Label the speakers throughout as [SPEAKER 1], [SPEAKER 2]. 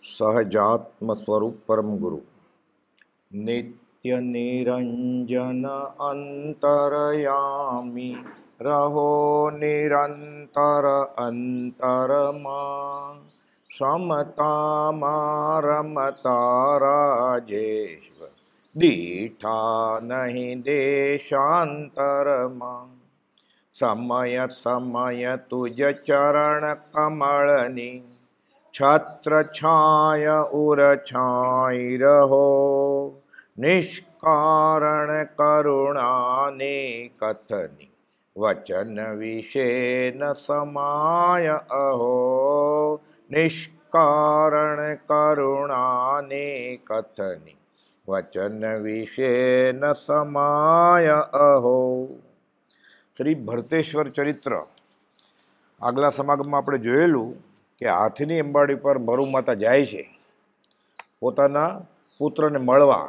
[SPEAKER 1] સહજાત્મ સ્વરૂપ પરમ ગુરુ નિત્ય નિરંજન અંતરયામી રહો નિરંતર અંતરમાં સમતામાં રમતા રાજેશ્વર દીઠા નહીં દેશાંતરમાં સમય સમય તુજ ચરણ કમળની છત્ર છાય ઉર છાઈ રહો નિષ્કારણ કરુણાને કથની વચન વિશે ન સમાય અહો નિષ્કારણ કરુણાને કથની વચન વિશે ન સમાય અહો. શ્રી ભરતેશ્વર ચરિત્ર આગલા સમાગમમાં આપણે જોયેલું કે હાથીની અંબાડી પર મરુ માતા જાય છે પોતાના પુત્રને મળવા.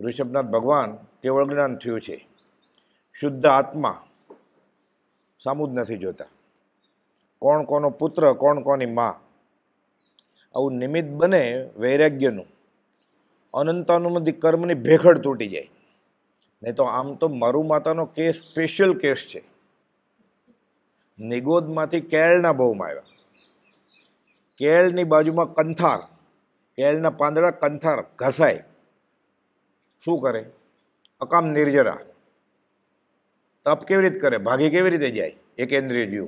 [SPEAKER 1] ઋષભનાથ ભગવાન કેવળ જ્ઞાન થયું છે, શુદ્ધ આત્મા, સામું જ નથી જોતા. કોણ કોનો પુત્ર, કોણ કોની માં, આવું નિમિત્ત બને વૈરાગ્યનું. અનંતાનુમતિ કર્મની ભેખડ તૂટી જાય. નહીં તો આમ તો મરુ માતાનો કેસ સ્પેશિયલ કેસ છે. નિગોદમાંથી કેળના બહુમાં આવ્યા. કેળની બાજુમાં કંથાર, કેળના પાંદડા કંથાર ઘસાય. શું કરે? અકામ નિર્જરા. તપ કેવી રીતે કરે? ભાગી કેવી રીતે જાય? એકેન્દ્રિય જીવ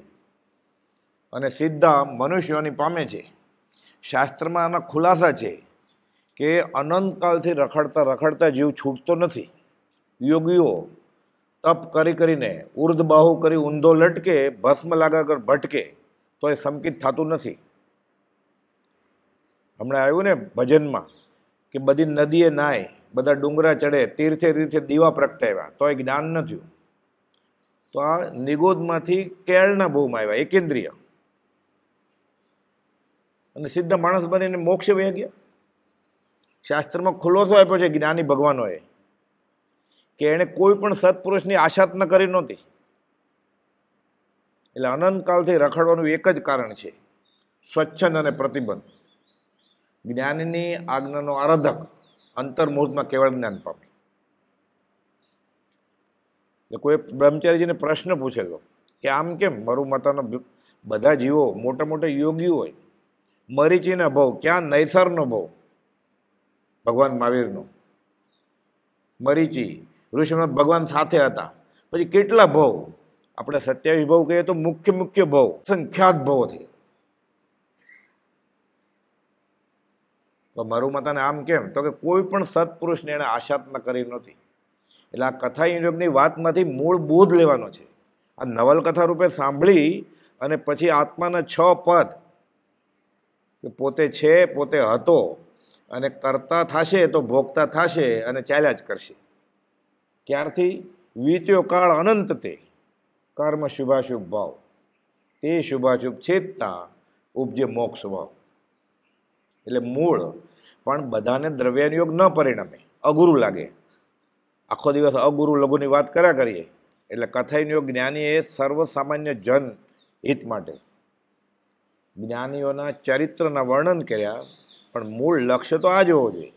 [SPEAKER 1] અને સીધા મનુષ્યોની પામે છે. શાસ્ત્રમાં આના ખુલાસા છે કે અનંતકાળથી રખડતા રખડતા જીવ છૂટતો નથી. યોગીઓ તપ કરીને ઉર્ધબાહુ કરી ઊંધો લટકે, ભસ્મ લાગા ભટકે તો એ સંકિત થતું નથી. હમણાં આવ્યું ને ભજનમાં કે બધી નદીએ નાય, બધા ડુંગરા ચડે, તીર્થે તીર્થે દીવા પ્રગટાવ્યા તો એ જ્ઞાન ન થયું. તો આ નિગોદમાંથી કેળના બહુમાં આવ્યા, એકેન્દ્રિય, અને સીધા માણસ બનીને મોક્ષ વહી ગયા. શાસ્ત્રમાં ખુલાસો આપ્યો છે જ્ઞાની ભગવાનોએ કે એણે કોઈ પણ સત્પુરુષની આશા ન કરી નહોતી. એટલે અનંતકાળથી રખડવાનું એક જ કારણ છે, સ્વચ્છંદ અને પ્રતિબંધ. જ્ઞાનીની આજ્ઞાનો આરાધક અંતર્મુહૂર્તમાં કેવળ જ્ઞાન પામે. એટલે કોઈ બ્રહ્મચારીજીને પ્રશ્ન પૂછેલો કે આમ કેમ મરુ માતાનો બધા જીવો મોટા મોટા યોગીઓ હોય, મરીચીના ભવ, ક્યાં નૈસરનો ભવ? ભગવાન મહાવીરનો મરીચી ઋષભનાથ ભગવાન સાથે હતા. પછી કેટલા ભવ? આપણે 27 ભવ કહીએ તો મુખ્ય ભવ, સંખ્યાત ભવો થઈ. તો મરુ માતાને આમ કેમ? તો કે કોઈ પણ સત્પુરુષને એને આશા ન કરી નહોતી. એટલે આ કથા યોગની વાતમાંથી મૂળ બોધ લેવાનો છે. આ નવલકથા રૂપે સાંભળી અને પછી આત્માના 6 પદ કે પોતે છે, પોતે હતો, અને કરતા થશે તો ભોગતા થશે અને ચાલ્યા જ કરશે. ક્યારથી? વીત્યો કાળ અનંત તે કર્મ શુભાશુભ ભાવ, તે શુભાશુભ છેદતા ઉપજે મોક્ષ ભાવ. એટલે મૂળ પણ બધાને દ્રવ્યાનુયોગ ન પરિણમે, અગુરુ લાગે. આખો દિવસ અગુરુ લઘુની વાત કર્યા કરીએ. એટલે કથાયુગ જ્ઞાની એ સર્વસામાન્ય જન હિત માટે જ્ઞાનીઓના ચરિત્રના વર્ણન કર્યા, પણ મૂળ લક્ષ્ય તો આ જ હોવો જોઈએ.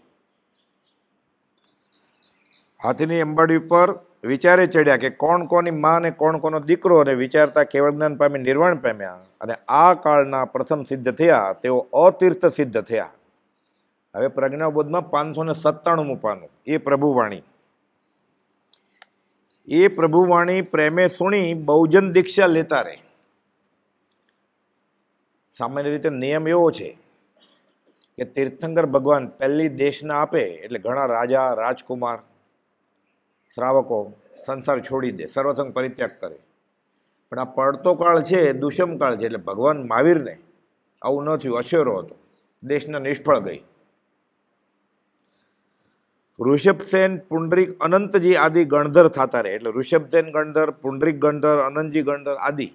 [SPEAKER 1] હાથીની અંબાડી પર વિચારે ચડ્યા કે કોણ કોની માં ને કોણ કોનો દીકરો, અને વિચારતા કેવળ જ્ઞાન પામી નિર્વાણ પામ્યા. અને આ કાળના પ્રથમ સિદ્ધ થયા તેઓ અતીર્થ સિદ્ધ થયા. હવે પ્રજ્ઞાબોધમાં 597મું પાનું, એ પ્રભુવાણી. એ પ્રભુવાણી પ્રેમે સુણી બહુજન દીક્ષા લેતા રહે. સામાન્ય રીતે નિયમ એવો છે કે તીર્થંકર ભગવાન પહેલી દેશના આપે એટલે ઘણા રાજા, રાજકુમાર, શ્રાવકો સંસાર છોડી દે, સર્વસંગ પરિત્યાગ કરે. પણ આ પડતો કાળ છે, દુષ્મ કાળ છે. એટલે ભગવાન મહાવીરને આવું ન થયું, અશેરો હતો, દેશના નિષ્ફળ ગઈ. ઋષભસેન, પુંડરીક, અનંતજી આદિ ગણધર થતા રહે. એટલે ઋષભસેન ગણધર, પુંડરીક ગણધર, અનંતજી ગણધર આદિ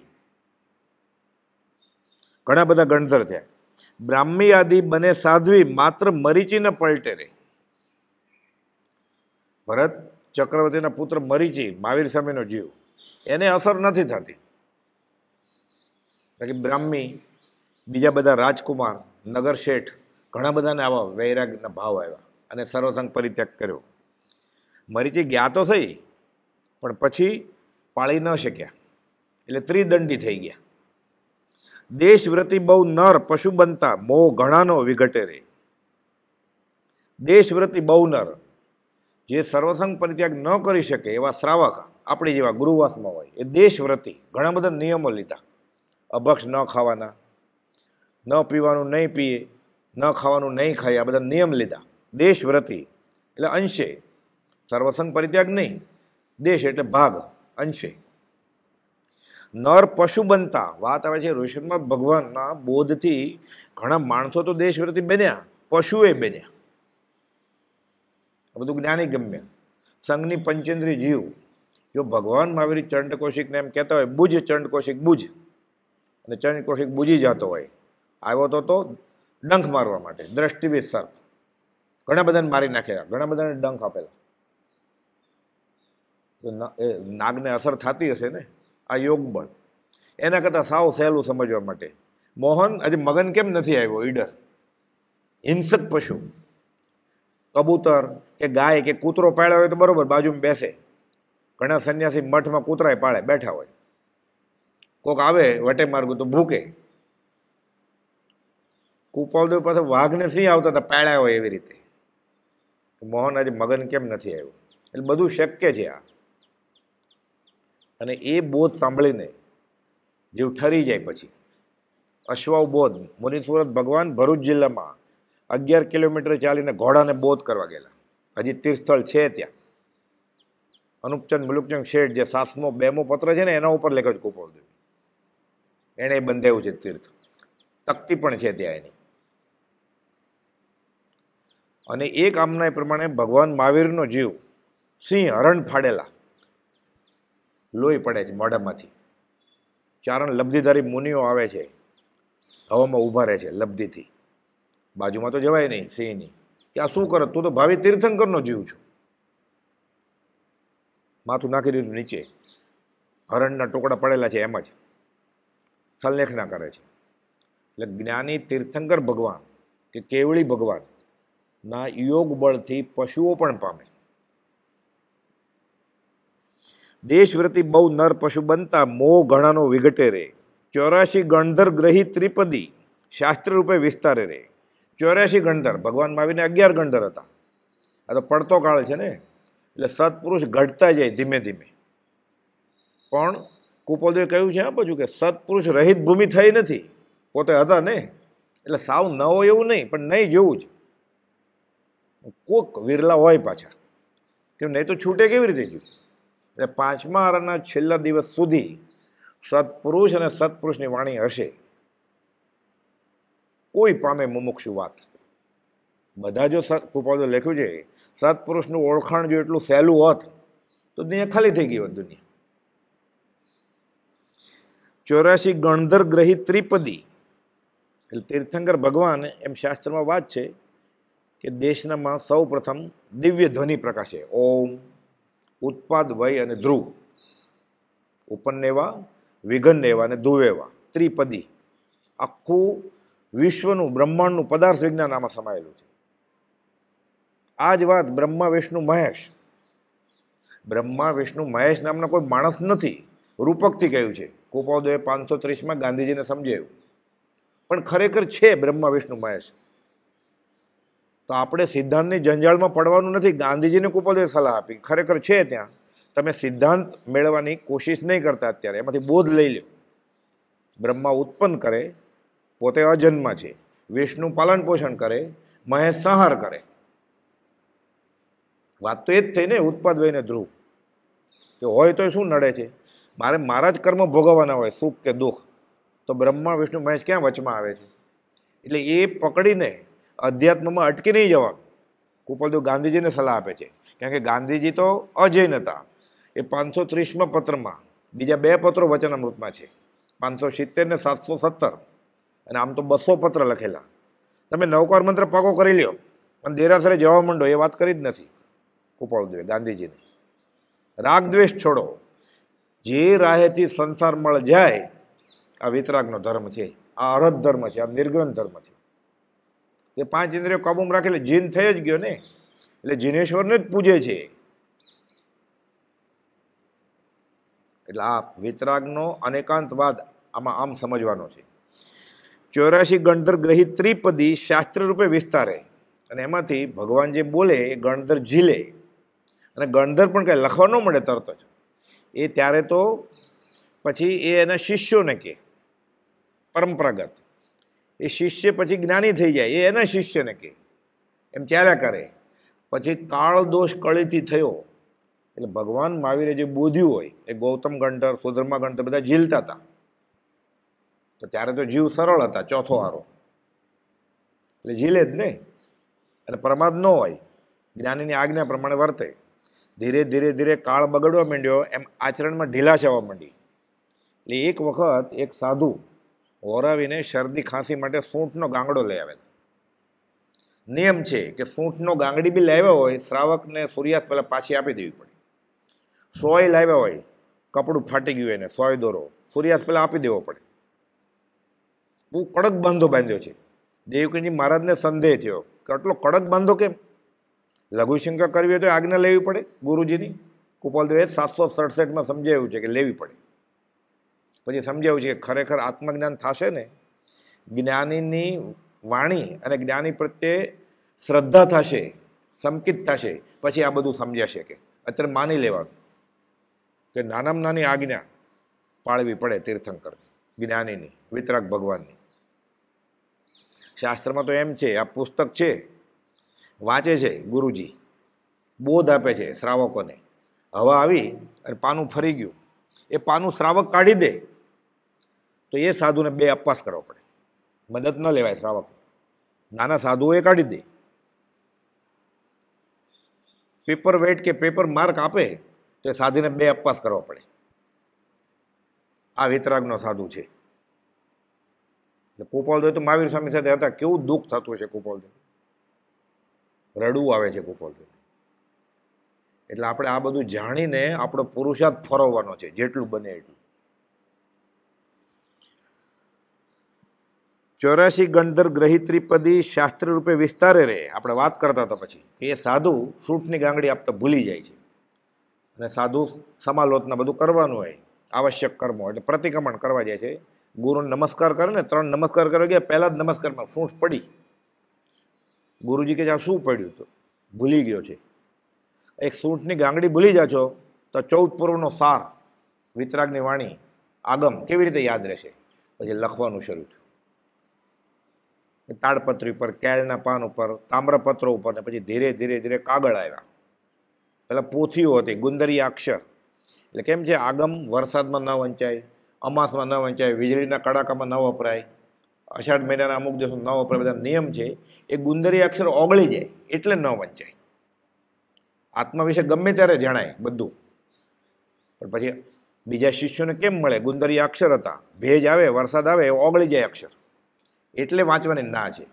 [SPEAKER 1] ઘણા બધા ગણધર થયા. બ્રાહ્મી આદિ બને સાધ્વી, માત્ર મરીચી ન પલટે રે. ભરત ચક્રવર્તીના પુત્ર મરીચી, મહાવીર સામેનો જીવ, એને અસર નથી થતી. બ્રાહ્મી બીજા બધા રાજકુમાર, નગર શેઠ, ઘણા બધાને આવા વૈરાગના ભાવ આવ્યા અને સર્વસંગ પરિત્યાગ કર્યો. મરીચી ગયા તો થઈ, પણ પછી પાળી ન શક્યા, એટલે ત્રિદંડી થઈ ગયા. દેશવ્રતી બહુ નર પશુ બનતા મોહ ઘણાનો વિઘટે રે. દેશવ્રતી બહુ નર, જે સર્વસંગ પરિત્યાગ ન કરી શકે એવા શ્રાવક આપણી જેવા ગૃહવાસમાં હોય, એ દેશવ્રતી ઘણા બધા નિયમો લીધા. અભક્ષ ન ખાવાના, ન પીવાનું નહીં પીએ, ન ખાવાનું નહીં ખાય, આ બધા નિયમ લીધા. દેશવ્રતી એટલે અંશે, સર્વસંગ પરિત્યાગ નહીં, દેશ એટલે ભાગ, અંશે. નર પશુ બનતા, વાત આવે છે ઋષિમાં ભગવાનના બોધથી ઘણા માણસો તો દેશવ્રતી બન્યા, પશુએ બન્યા. આ બધું જ્ઞાની ગમ્ય. સંઘની પંચેન્દ્રિય જીવ જો ભગવાન મહાવીર ચંડકોશિકને એમ કહેતા હોય બુજ ચંડકોશિક બુજ, અને ચંડકોશિક બુજી જતો હોય, આવ્યો તો ડંખ મારવા માટે, દ્રષ્ટિવિદ સર્પ, ઘણા બધાને મારી નાખ્યા, ઘણા બધાને ડંખ આપેલા. તો નાગને અસર થતી હશે ને, આ યોગ બળ. એના કરતાં સાવ સહેલું સમજવા માટે, મોહન હજી મગન કેમ નથી આવ્યો? ઈડર, હિંસક પશુ, કબૂતર કે ગાય કે કૂતરો પાળ્યો હોય તો બરોબર, બાજુમાં બેસે. ઘણા સંન્યાસી મઠમાં કૂતરાય પાળે, બેઠા હોય, કોક આવે વટે માર્ગું તો ભૂકે. કુપાલદેવ પાસે વાઘને સિંહ આવતા હતા પાળ્યા હોય એવી રીતે. મોહન આજે મગન કેમ નથી આવ્યો? એટલે બધું શક્ય છે આ. અને એ બોધ સાંભળીને જેવું ઠરી જાય પછી અશ્વાવ બોધ, મુનીસુરત ભગવાન ભરૂચ જિલ્લામાં 11 કિલોમીટર ચાલીને ઘોડાને બોધ કરવા ગયેલા. હજી તીર્થસ્થળ છે ત્યાં. અનુપચંદ મુલુકચંદ શેઠ, જે 702મો પત્ર છે ને, એના ઉપર લખ્યો છે કુપાલદેવ. એણે બંધાવ્યું છે તીર્થ, તકતી પણ છે ત્યાં એની. અને એક આમના પ્રમાણે ભગવાન મહાવીરનો જીવ સિંહ હરણ ફાડેલા, લોહી પડે છે મોઢામાંથી. ચારણ લબ્ધિધારી મુનિઓ આવે છે, હવામાં ઊભા રહે છે લબ્ધિથી, બાજુમાં તો જવાય નહીં સિંહની, કે આ શું કરે, તું તો ભાવિ તીર્થંકરનો જીવ છું. માથું નાખી દીધું નીચે, હરણના ટુકડા પડેલા છે એમ જ સલ્લેખના કરે છે. એટલે જ્ઞાની તીર્થંકર ભગવાન કે કેવળી ભગવાન ના યોગ બળથી પશુઓ પણ પામે. દેશવ્રતી બહુ નર પશુ બનતા મોહ ઘણાનો વિઘટે રે. 84 ગણધર ગ્રહી ત્રિપદી શાસ્ત્ર રૂપે વિસ્તારે રે. 84 ગણધર, ભગવાન મહાવીરને 11 ગણધર હતા. આ તો પડતો કાળ છે ને, એટલે સત્પુરુષ ઘટતા જાય ધીમે ધીમે. પણ કુપોલદેવે કહ્યું છે આ બાજુ કે સત્પુરુષ રહિત ભૂમિ થઈ નથી, પોતે હતા ને, એટલે સાવ ન હોય એવું નહીં, પણ નહીં જેવું જ. કોક વિરલા હોય પાછા, કેમ નહીં તો છૂટે કેવી રીતે ગયું? એટલે 5મા આરાના છેલ્લા દિવસ સુધી સત્પુરુષ અને સત્પુરુષની વાણી હશે. કોઈ પામે મુમુક્ષુ વાત. બધા જો કુપાલદેવે લખ્યું છે સત્પુરુષનું ઓળખાણ જો એટલું સહેલું હોત તો દુનિયા ખાલી થઈ ગઈ હોત. દુનિયા 84 ગણધર ગ્રહી ત્રિપદી એટલે તીર્થંકર ભગવાન, એમ શાસ્ત્રમાં વાત છે કે દેશનામાં સૌ પ્રથમ દિવ્ય ધ્વનિ પ્રકાશે. ઓમ, ઉત્પાદ, વય અને ધ્રુવ. ઉપન્નેવા, વિઘન્નેવા અને ધ્રુવેવા, ત્રિપદી. આખું વિશ્વનું બ્રહ્માંડનું પદાર્થ વિજ્ઞાન આમાં સમાયેલું છે. આ જ વાત બ્રહ્મા વિષ્ણુ મહેશ, બ્રહ્મા વિષ્ણુ મહેશ નામના કોઈ માણસ નથી, રૂપકથી કહ્યું છે. કુપાલદેવે 530માં ગાંધીજીને સમજાયું. પણ ખરેખર છે બ્રહ્મા વિષ્ણુ મહેશ. તો આપણે સિદ્ધાંતની જંજાળમાં પડવાનું નથી. ગાંધીજીને કુપાલદેવે સલાહ આપી, ખરેખર છે ત્યાં, તમે સિદ્ધાંત મેળવવાની કોશિશ નહીં કરતા. અત્યારે એમાંથી બોધ લઈ લો. બ્રહ્મા ઉત્પન્ન કરે, પોતે અજન્મા છે. વિષ્ણુ પાલન પોષણ કરે, મહેશ સંહાર કરે. વાત તો એ જ થઈ ને, ઉત્પાદ વયને ધ્રુવ. કે હોય તો શું નડે છે? મારે મારા જ કર્મ ભોગવવાના હોય, સુખ કે દુઃખ. તો બ્રહ્મા વિષ્ણુ મહેશ ક્યાં વચમાં આવે છે? એટલે એ પકડીને અધ્યાત્મમાં અટકી નહીં જવાનું. કુપાલદેવ ગાંધીજીને સલાહ આપે છે, કારણ કે ગાંધીજી તો અજૈન હતા. એ 530માં પત્રમાં, બીજા 2 પત્રો વચનામૃતમાં છે, 570 ને 717. અને આમ તો 200 પત્ર લખેલા. તમે નવકાર મંત્ર પાકો કરી લ્યો અને દેરાસરે જવા માંડો, એ વાત કરી જ નથી કુપાલદેવે ગાંધીજીને. રાગ દ્વેષ છોડો, જે રાહેથી સંસાર મળ જાય આ વિતરાગનો ધર્મ છે, આ અરહત ધર્મ છે, આ નિર્ગ્રંથ ધર્મ છે. એ 5 ઇન્દ્રિયો કાબૂમાં રાખે એટલે જીન થઈ જ ગયો ને, એટલે જીનેશ્વરને જ પૂજે છે. એટલે આ વિતરાગનો અનેકાંતવાદ આમાં આમ સમજવાનો છે. 84 ગણધર ગ્રહિત ત્રિપદી શાસ્ત્ર રૂપે વિસ્તારે, અને એમાંથી ભગવાન જે બોલે એ ગણધર ઝીલે, અને ગણધર પણ કંઈ લખવા ન મળે તરત જ, એ ત્યારે તો પછી એ એના શિષ્યોને કહે, પરંપરાગત. એ શિષ્ય પછી જ્ઞાની થઈ જાય, એ એના શિષ્યને કહે, એમ ચાલ્યા કરે. પછી કાળ દોષ કળીથી થયો એટલે ભગવાન મહાવીરે જે બોધ્યું હોય એ ગૌતમ ગણધર, સુધર્મા ગણધર બધા ઝીલતા હતા. તો ત્યારે તો જીવ સરળ હતા, ચોથો હારો, એટલે ઝીલે જ ને, અને પ્રમાદ ન હોય, જ્ઞાનીની આજ્ઞા પ્રમાણે વર્તે. ધીરે ધીરે ધીરે કાળ બગડવા માંડ્યો, એમ આચરણમાં ઢીલાશ આવવા માંડી. એટલે એક વખત એક સાધુ હોરાવીને શરદી ખાંસી માટે સૂંઠનો ગાંગડો લઈ આવેલો. નિયમ છે કે સૂંઠનો ગાંગડી બી લાવ્યા હોય, શ્રાવકને સૂર્યાસ્ત પહેલાં પાછી આપી દેવી પડે. સોય લાવ્યા હોય, કપડું ફાટી ગયું એને, સોય દોરો સૂર્યાસ્ત પહેલાં આપી દેવો પડે. બહુ કડક બાંધો બાંધ્યો છે. દેવકીજી મહારાજને સંદેહ થયો કે આટલો કડક બાંધો કેમ? લઘુશંકા કરવી હોય તો આજ્ઞા લેવી પડે ગુરુજીની. કૃપાલદેવે 767માં સમજાવ્યું છે કે લેવી પડે. પછી સમજાવ્યું છે કે ખરેખર આત્મજ્ઞાન થશે ને, જ્ઞાનીની વાણી અને જ્ઞાની પ્રત્યે શ્રદ્ધા થશે, સંકિત થશે, પછી આ બધું સમજાશે. કે અત્યારે માની લેવાનું કે નાનામાં નાની આજ્ઞા પાળવી પડે તીર્થંકર જ્ઞાનીની, વિતરાગ ભગવાનની. શાસ્ત્રમાં તો એમ છે, આ પુસ્તક છે વાંચે છે ગુરુજી, બોધ આપે છે શ્રાવકોને. હવા આવી અને પાનું ફરી ગયું, એ પાનું શ્રાવક કાઢી દે તો એ સાધુને 2 અપવાસ કરવો પડે, મદદ ન લેવાય શ્રાવક. નાના સાધુઓ એ કાઢી દે. પેપર વેટ કે પેપર માર્ક આપે તો એ સાધુને 2 અપવાસ કરવા પડે. આ વિતરાગનો સાધુ છે. એટલે કૃપાલદેવ તો મહાવીર સ્વામી સાથે હતા, કેવું દુઃખ થતું છે કૃપાલદેવ, રડવું આવે છે કૃપાલદેવ. એટલે આપણે આ બધું જાણીને આપણો પુરુષાર્થ ફરવવાનો છે જેટલું બને એટલું. 84 ગણધર ગ્રહિત ત્રિપદી શાસ્ત્ર રૂપે વિસ્તારે રે. આપણે વાત કરતા હતા પછી કે એ સાધુ સૂંઠની ગાંગડી આપતા ભૂલી જાય છે, અને સાધુ સમાલોચના બધું કરવાનું હોય, આવશ્યક કર્મો, એટલે પ્રતિક્રમણ કરવા જાય છે. ગુરુને નમસ્કાર કરે ને, 3 નમસ્કાર કરવા ગયા, પહેલા જ નમસ્કારમાં સૂંઠ પડી. ગુરુજી કે આ શું પડ્યું? તો ભૂલી ગયો છે. એક સૂંઠની ગાંગડી ભૂલી જાશો તો 14 પૂર્વનો સાર, વિતરાગની વાણી, આગમ કેવી રીતે યાદ રહેશે? પછી લખવાનું શરૂ થયું. તાડપત્રી ઉપર, કેળના પાન ઉપર, તામ્રપત્રો ઉપર, ને પછી ધીરે ધીરે ધીરે કાગળ આવ્યા. પહેલાં પોથીઓ હતી, ગુંદરી અક્ષર. એટલે કેમ છે, આગમ વરસાદમાં ન વંચાય, અમાસમાં ન વંચાય, વીજળીના કડાકામાં ન વપરાય, અષાઢ મહિનાના અમુક દિવસો ન વપરાય, બધા નિયમ છે. એ ગુંદરી અક્ષર ઓગળી જાય એટલે ન વંચાય. આત્મા વિશે ગમે ત્યારે જણાય બધું, પણ પછી બીજા શિષ્યોને કેમ મળે? ગુંદરી અક્ષર હતા, ભેજ આવે, વરસાદ આવે, એ ઓગળી જાય અક્ષર, એટલે વાંચવાની ના છે.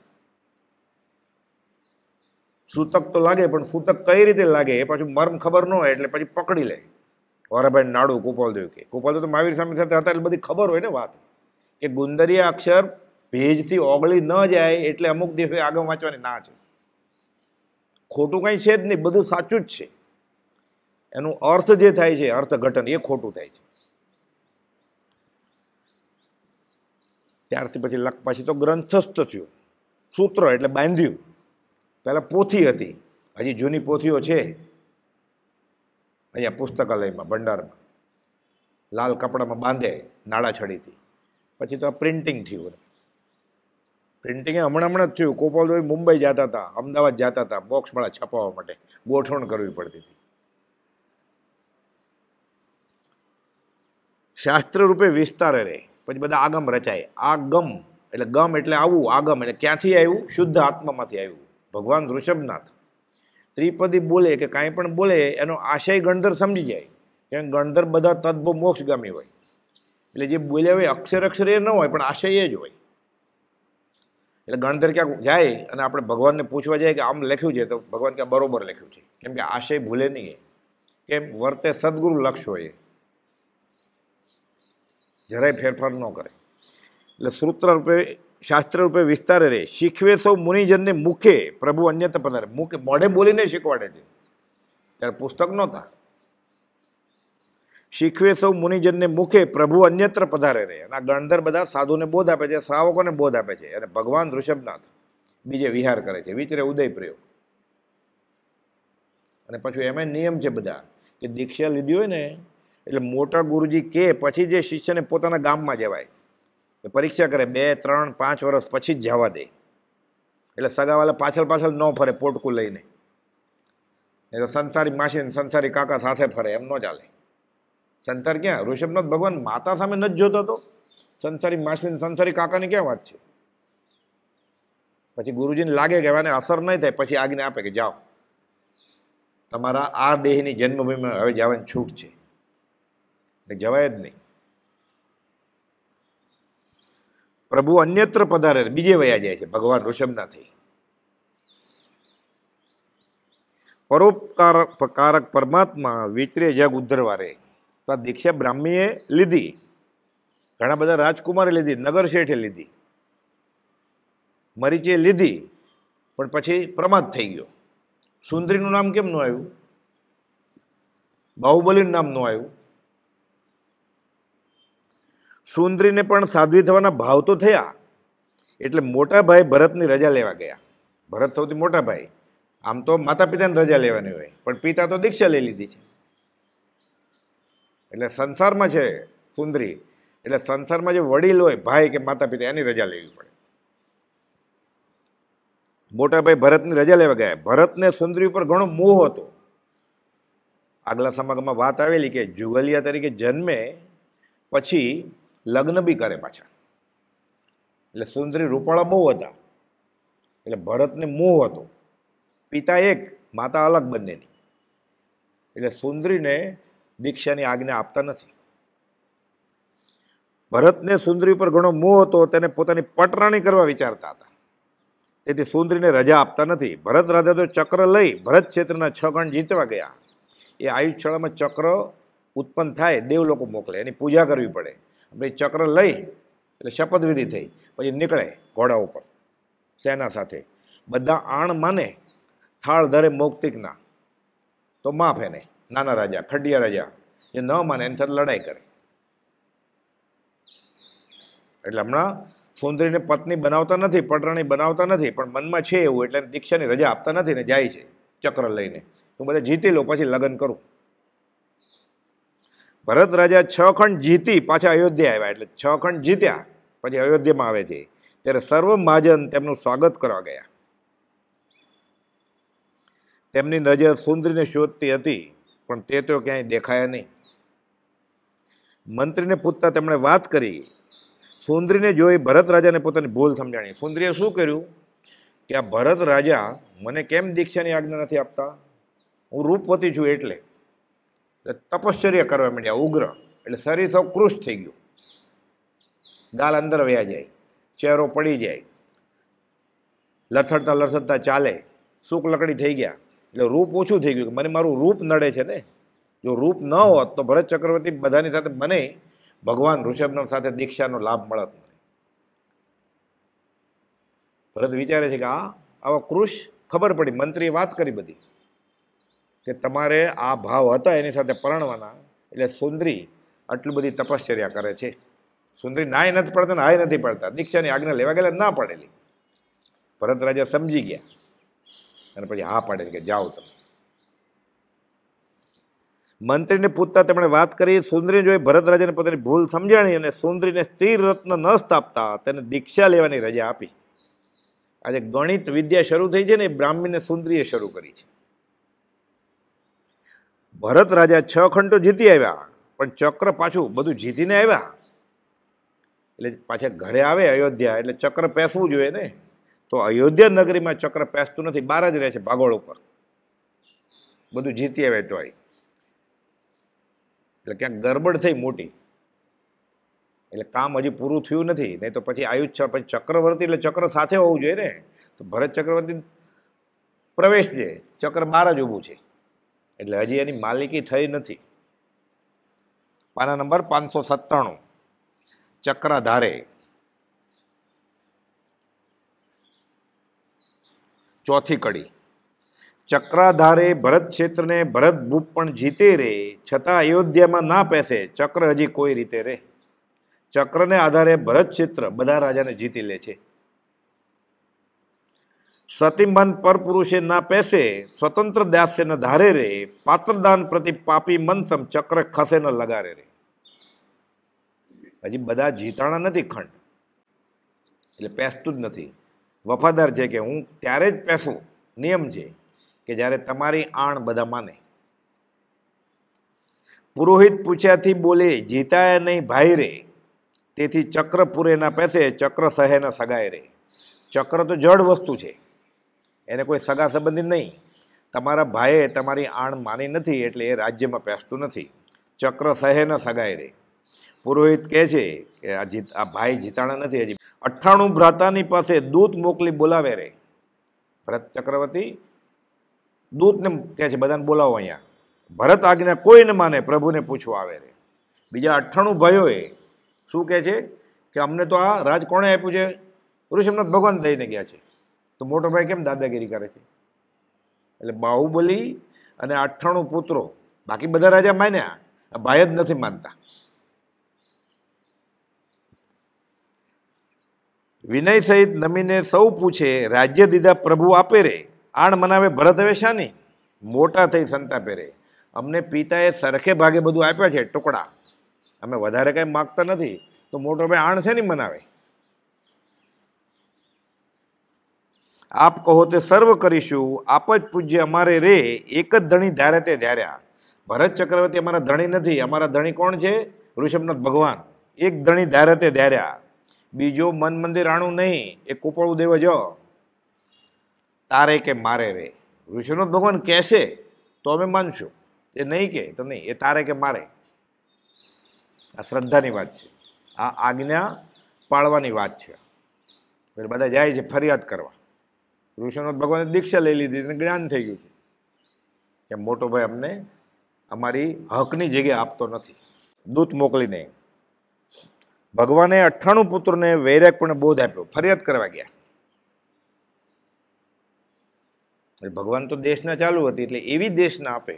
[SPEAKER 1] સૂતક તો લાગે, પણ સૂતક કઈ રીતે લાગે એ પાછું મર્મ ખબર ન હોય, એટલે પછી પકડી લે. વરાભાઈ નાડું કૃપાલદેવ કે, કૃપાલદેવ તો મહાવીર સ્વામી સાથે હતા એટલે બધી ખબર હોય ને વાત, કે ગુંદરીયા અક્ષર ભેજથી ઓગળી ન જાય એટલે અમુક દિવસે આગળ વાંચવાની ના છે. ખોટું કંઈ છે જ નહીં, બધું સાચું જ છે. એનું અર્થ જે થાય છે, અર્થઘટન, એ ખોટું થાય છે. ત્યારથી પછી તો ગ્રંથસ્થ થયું, સૂત્ર એટલે બાંધ્યું. પહેલાં પોથી હતી, હજી જૂની પોથીઓ છે અહીંયા પુસ્તકાલયમાં, ભંડારમાં, લાલ કપડામાં બાંધે નાળા છડીથી. પછી તો આ પ્રિન્ટિંગ થયું. પ્રિન્ટિંગ હમણાં જ થયું. કૃપાલદેવ મુંબઈ જતા હતા, અમદાવાદ જતા હતા, બોક્સમાળા છપાવવા માટે ગોઠવણ કરવી પડતી હતી. શાસ્ત્ર રૂપે વિસ્તારે રહે. પછી બધા આગમ રચાય. આ ગમ એટલે ગમ એટલે આવું, આગમ એટલે ક્યાંથી આવ્યું? શુદ્ધ આત્મામાંથી આવ્યું. ભગવાન ઋષભનાથ ત્રિપદી બોલે કે કાંઈ પણ બોલે, એનો આશય ગણધર સમજી જાય. કેમ? ગણધર બધા તદ્ભવ મોક્ષગામી હોય, એટલે જે બોલ્યા હોય અક્ષર અક્ષર એ ન હોય, પણ આશય એ જ હોય. એટલે ગણધર ક્યાંક જાય અને આપણે ભગવાનને પૂછવા જાય કે આમ લખ્યું છે, તો ભગવાન ક્યાં બરોબર લખ્યું છે. કેમ કે આશય ભૂલે નહીં. કેમ? વર્તે સદગુરુ લક્ષ હોય, જરાય ફેરફાર ન કરે. એટલે સૂત્ર રૂપે શાસ્ત્ર રૂપે વિસ્તારે રે. શીખવે સૌ મુનિજનને મુખે પ્રભુ અન્યત્ર પધારે. મુખે મોઢે બોલીને શીખવાડે છે, ત્યારે પુસ્તક નહોતા. શીખવે સૌ મુનિજનને મુખે પ્રભુ અન્યત્ર પધારે રે. અને આ ગણધર બધા સાધુને બોધ આપે છે, શ્રાવકોને બોધ આપે છે, અને ભગવાન ઋષભનાથ બીજે વિહાર કરે છે, વિચરે ઉદય પ્રયોગ. અને પછી એમાં નિયમ છે બધા કે દીક્ષા લીધી હોય ને એટલે મોટા ગુરુજી કે પછી જે શિષ્યને પોતાના ગામમાં જવાય, પરીક્ષા કરે 2, 3, 5 વર્ષ પછી જ જવા દે. એટલે સગાવાલા પાછળ પાછળ ન ફરે પોટકું લઈને, એ તો સંસારી માસી સંસારી કાકા સાથે ફરે, એમ ન ચાલે. સંસાર ક્યાં? ઋષભનાથ ભગવાન માતા સામે નથી જોતો તો સંસારી માસી સંસારી કાકાની ક્યાં વાત છે? પછી ગુરુજીને લાગે કે આને અસર નહીં થાય, પછી આજ્ઞા આપે કે જાઓ, તમારા આ દેહની જન્મભૂમિમાં હવે જવાની છૂટ છે, જવાય જ નહીં. પ્રભુ અન્યત્ર પધારે, બીજે વયા જાય છે ભગવાન ઋષભનાથી. પરોપકારક પરમાત્મા વિચરે જગ ઉદ્ધરવા રે. તો આ દીક્ષા બ્રાહ્મીએ લીધી, ઘણા બધા રાજકુમારે લીધી, નગર શેઠે લીધી, મરીચીએ લીધી, પણ પછી પ્રમાદ થઈ ગયો. સુંદરીનું નામ કેમ ન આવ્યું? બાહુબલીનું નામ ન આવ્યું? સુંદરીને પણ સાધ્વી થવાના ભાવ તો થયા, એટલે મોટા ભાઈ ભરતની રજા લેવા ગયા. ભરત સૌથી મોટા ભાઈ, આમ તો માતા પિતાની રજા લેવાની હોય, પણ પિતા તો દીક્ષા લઈ લીધી છે, એટલે સંસારમાં છે સુંદરી, એટલે સંસારમાં જે વડીલ હોય ભાઈ કે માતા પિતા એની રજા લેવી પડે. મોટા ભાઈ ભરતની રજા લેવા ગયા. ભરતને સુંદરી ઉપર ઘણો મોહ હતો. આગલા સમાગમમાં વાત આવેલી કે જુગલિયા તરીકે જન્મે પછી લગ્ન બી કરે પાછા, એટલે સુંદરી રૂપાળા બહુ હતા, એટલે ભરતને મોહ હતો. પિતા એક, માતા અલગ બંનેની, એટલે સુંદરીને દીક્ષાની આજ્ઞા આપતા નથી. ભરતને સુંદરી પર ઘણો મોહ હતો, તેને પોતાની પટરાણી કરવા વિચારતા હતા, તેથી સુંદરીને રજા આપતા નથી. ભરત રાજા તો ચક્ર લઈ ભરત ક્ષેત્રના 6 ગણ જીતવા ગયા. એ આયુષશાળામાં ચક્ર ઉત્પન્ન થાય, દેવ લોકો મોકલે, એની પૂજા કરવી પડે. આપણે ચક્ર લઈ એટલે શપથવિધિ થઈ, પછી નીકળે ઘોડા ઉપર સેના સાથે. બધા આણ માને, થાળ ધરે મૌક્તિકના તો માફ, એને નાના રાજા ખડિયા રાજા જે ન માને એની સાથે લડાઈ કરે. એટલે હમણાં સુંદરીને પત્ની બનાવતા નથી, પટરાણી બનાવતા નથી, પણ મનમાં છે એવું, એટલે દીક્ષાની રજા આપતા નથી ને જાય છે ચક્ર લઈને. હું બધા જીતી લો પછી લગ્ન કરું. ભરત રાજા 6 ખંડ જીતી પાછા અયોધ્યા આવ્યા, એટલે 6 ખંડ જીત્યા પછી અયોધ્યામાં આવે છે, ત્યારે સર્વ મહાજન તેમનું સ્વાગત કરવા ગયા. તેમની નજર સુંદરીને શોધતી હતી, પણ તે તો ક્યાંય દેખાયા નહીં. મંત્રીને પૂછતા તેમણે વાત કરી. સુંદરીને જોઈ ભરત રાજાને પોતાની ભૂલ સમજાણી. સુંદરીએ શું કર્યું કે આ ભરત રાજા મને કેમ દીક્ષાની આજ્ઞા નથી આપતા? હું રૂપવતી છું એટલે તપશ્ચર્યા કરવા માંડ્યા ઉગ્ર, એટલે શરીર સૌ કૃશ થઈ ગયું, ગાલ અંદર વયા જાય, ચહેરો પડી જાય, લથડતા લથડતા ચાલે, સૂક લકડી થઈ ગયા, એટલે રૂપ ઓછું થઈ ગયું. મને મારું રૂપ નડે છે ને, જો રૂપ ન હોત તો ભરત ચક્રવર્તી બધાની સાથે મને ભગવાન ઋષભનાથ સાથે દીક્ષાનો લાભ મળત. ભરત વિચારે છે કે આવા કૃશ ખબર પડી, મંત્રીએ વાત કરી બધી કે તમારે આ ભાવ હતા એની સાથે પરણવાના, એટલે સુંદરી આટલી બધી તપશ્ચર્યા કરે છે. સુંદરી નાય નથી પડતા ને હાય નથી પડતા, દીક્ષાની આજ્ઞા લેવા ગયેલા ના પડેલી. ભરત રાજા સમજી ગયા અને પછી હા પાડે કે જાઓ તમે. મંત્રીને પૂછતા તેમણે વાત કરી. સુંદરી જોઈ ભરત રાજાને પોતાની ભૂલ સમજાણી અને સુંદરીને સ્થિર રત્ન ન સ્થાપતા તેને દીક્ષા લેવાની રજા આપી. આજે ગણિત વિદ્યા શરૂ થઈ છે ને, એ બ્રાહ્મીને સુંદરીએ શરૂ કરી છે. ભરત રાજા 6 ખંડ તો જીતી આવ્યા, પણ ચક્ર પાછું બધું જીતીને આવ્યા, એટલે પાછા ઘરે આવે અયોધ્યા, એટલે ચક્ર પેસવું જોઈએ ને. તો અયોધ્યા નગરીમાં ચક્ર પેસતું નથી, બહાર જ રહે છે ભાગોળ ઉપર. બધું જીતી આવે તો એટલે ક્યાંક ગરબડ થઈ મોટી, એટલે કામ હજી પૂરું થયું નથી. નહીં તો પછી આયુષ્ય પછી ચક્રવર્તી એટલે ચક્ર સાથે હોવું જોઈએ ને. તો ભરત ચક્રવર્તી પ્રવેશ છે, ચક્ર બહાર જ ઊભું છે, એટલે હજી એની માલિકી થઈ નથી. પાના નંબર 597 ચક્રાધારે. ચોથી કડી, ચક્રાધારે ભરત ક્ષેત્રને ભરત ભૂપ પણ જીતે રે, છતાં અયોધ્યામાં ના પેસે, ચક્ર હજી કોઈ રીતે રે. ચક્રને આધારે ભરત ક્ષેત્ર બધા રાજાને જીતી લે છે. સતીમન પરપુરુષે ના પેસે, સ્વતંત્ર દાસ્ય ન ધારે રે, પાત્રદાન પ્રતિ પાપી મનસમ, ચક્ર ખસે ન લગારે રે. હજી બધા જીતાણા નથી ખંડ, એટલે પેસતું જ નથી. વફાદાર છે કે હું ત્યારે જ પેસું, નિયમ છે કે જ્યારે તમારી આણ બધા માને. પુરોહિત પૂછ્યાથી બોલે, જીતાય નહીં ભાઈ રે, તેથી ચક્ર પૂરે ના પેસે, ચક્ર સહે ન સગાય રે. ચક્ર તો જડ વસ્તુ છે, એને કોઈ સગા સંબંધી નહીં. તમારા ભાઈએ તમારી આણ માની નથી એટલે એ રાજ્યમાં પેસતું નથી. ચક્ર સહે ન સગાય રે. પુરોહિત કહે છે કે આ ભાઈ જીતાણા નથી હજી. 98 ભ્રાતાની પાસે દૂત મોકલી બોલાવે રે. ભરત ચક્રવર્તી દૂતને કહે છે બધાને બોલાવો અહીંયા. ભરત આજ્ઞા કોઈ ન માને, પ્રભુને પૂછવા આવે રે. બીજા 98 ભાઈઓએ શું કહે છે કે અમને તો આ રાજ કોણે આપ્યું છે? ઋષભનાથ ભગવાન દઈને ગયા છે. તો મોટો ભાઈ કેમ દાદાગીરી કરે છે? એટલે બાહુબલી અને 98 પુત્રો, બાકી બધા રાજા માન્યા, આ ભાઈ જ નથી માનતા. વિનય સહિત નમીને સૌ પૂછે, રાજ્ય દીધા પ્રભુ આપે રે, આણ મનાવે ભરત હવે શાની? મોટા થઈ સંતાપે રે. અમને પિતાએ સરખે ભાગે બધું આપ્યા છે ટુકડા, અમે વધારે કઈ માગતા નથી, તો મોટો ભાઈ આણ છે નહીં મનાવે. આપ કહો તે સર્વ કરીશું, આપ જ પૂજ્ય અમારે રે, એક જ ધણી ધારે તે ધાર્યા. ભરત ચક્રવર્તી અમારા ધણી નથી, અમારા ધણી કોણ છે? ઋષભનાથ ભગવાન. એક ધણી ધારે તે ધાર્યા, બીજો મન મંદિર આણું નહીં, એ કુપળું દેવ જો તારે કે મારે રે. ઋષભનાથ ભગવાન કહેશે તો અમે માનશું, એ નહીં કે તો નહીં, એ તારે કે મારે. આ શ્રદ્ધાની વાત છે, આ આજ્ઞા પાળવાની વાત છે. એટલે બધા જાય છે ફરિયાદ કરવા. ઋષભનાથ ભગવાને દીક્ષા લઈ લીધી અને જ્ઞાન થઈ ગયું છે કે મોટો ભાઈ અમને અમારી હકની જગ્યા આપતો નથી. દૂત મોકલીને ભગવાને 98 પુત્રોને વૈરાગ્યપૂર્ણ બોધ આપ્યો, ફરિયાદ કરવા ગયા. ભગવાન તો દેશના ચાલુ હતી, એટલે એવી દેશના આપે.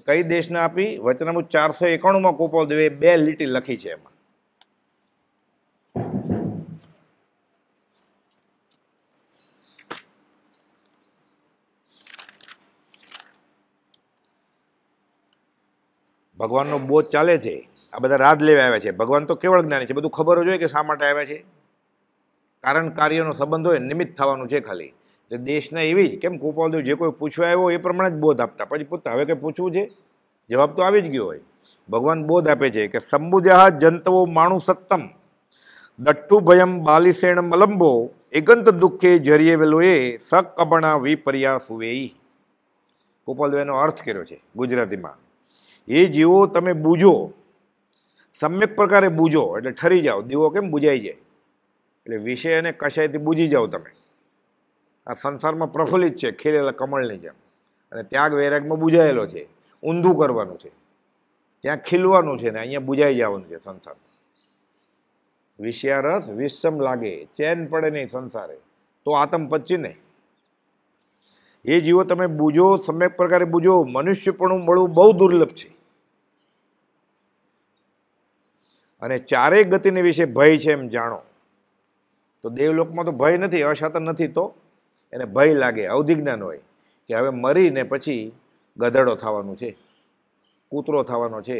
[SPEAKER 1] કઈ દેશના આપી? વચનામૃત 491 ગોપાલ દેવે 2 લીટી લખી છે. એમાં ભગવાનનો બોધ ચાલે છે. આ બધા રાજ લેવા આવ્યા છે. ભગવાન તો કેવળ જ્ઞાની છે, બધું ખબર જ હોય કે શા માટે આવ્યા છે. કારણ કાર્યનો સંબંધ હોય, નિમિત્ત થવાનું છે ખાલી. એટલે દેશના એવી જ, કેમ ગોપાલદેવ જે કોઈ પૂછવા આવ્યો એ પ્રમાણે જ બોધ આપતા. પછી પૂછતા હવે કંઈ પૂછવું છે? જવાબ તો આવી જ ગયો હોય. ભગવાન બોધ આપે છે કે સંબુદ્યા જંતવો માણુ સત્તમ, દટ્ટુ ભયમ બાલિસેણ મલંબો, એગંત દુઃખે જરીએ વેલો એ, સક અબણા વિપર્યા સુવેઈ. ગોપાલદેવ એનો અર્થ કર્યો છે ગુજરાતીમાં. એ જીવો તમે બૂજો, સમ્યક પ્રકારે બૂજો એટલે ઠરી જાઓ. દીવો કેમ બુજાઈ જાય? એટલે વિષય અને કશાયથી બૂજી જાઓ તમે. આ સંસારમાં પ્રફુલ્લિત છે ખીલેલા કમળની જેમ, અને ત્યાગ વૈરાગમાં બુજાયેલો છે. ઊંધું કરવાનું છે, ત્યાં ખીલવાનું છે ને અહીંયા બુજાઈ જવાનું છે. સંસાર વિષયારસ વિષમ લાગે, ચેન પડે નહીં સંસારે, તો આતમ પચી નહીં. એ જીવો તમે બૂજો, સમ્યક પ્રકારે બૂજો. મનુષ્યપણું મળવું બહુ દુર્લભ છે, અને ચારેય ગતિને વિશે ભય છે એમ જાણો. તો દેવલોકમાં તો ભય નથી, અશાતન નથી, તો એને ભય લાગે, અવધિજ્ઞાન હોય કે હવે મરીને પછી ગધેડો થવાનું છે, કૂતરો થવાનો છે.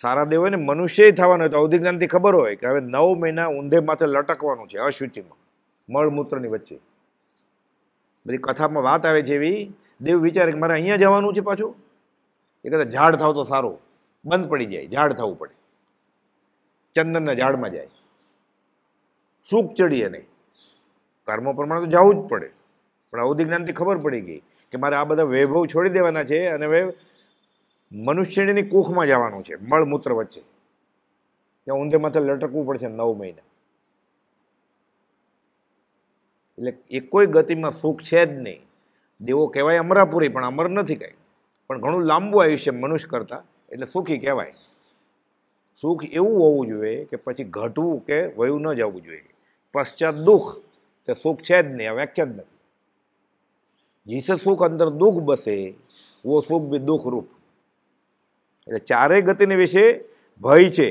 [SPEAKER 1] સારા દેવ હોય ને મનુષ્ય થવાનો હોય તો અવધિજ્ઞાનથી ખબર હોય કે હવે 9 મહિના ઊંધે માથે લટકવાનું છે અશુચિમાં, મળમૂત્રની વચ્ચે. બધી કથામાં વાત આવે છે એવી. દેવ વિચારે કે મારે અહીંયા જવાનું છે પાછું, એ કદાચ ઝાડ થાવ તો સારું, બંધ પડી જાય, ઝાડ થવું પડે, ચંદનના ઝાડમાં જાય, સૂક ચડીએ નહીં. કર્મ પ્રમાણે તો જવું જ પડે, પણ અવધિજ્ઞાનથી ખબર પડી ગઈ કે મારે આ બધા વૈભવ છોડી દેવાના છે અને હવે મનુષ્યની કુખમાં જવાનું છે, મળમૂત્ર વચ્ચે. ત્યાં ઊંધે માથે લટકવું પડશે 9 મહિના. એટલે એ કોઈ ગતિમાં સુખ છે જ નહીં. દેવો કહેવાય અમરાપુરી, પણ અમર નથી કાંઈ, પણ ઘણું લાંબુ આયુષ્ય મનુષ્ય કરતા, એટલે સુખી કહેવાય. સુખ એવું હોવું જોઈએ કે પછી ઘટવું કે વયું ન જવું જોઈએ. પશ્ચાત દુઃખ તે સુખ છે જ નહીં, આ વ્યાખ્યા જ નથી. जिसे सुख अंदर दुख बसे वो सुख भी दुख रूप। એટલે ચારેય ગતિને વિશે ભય છે।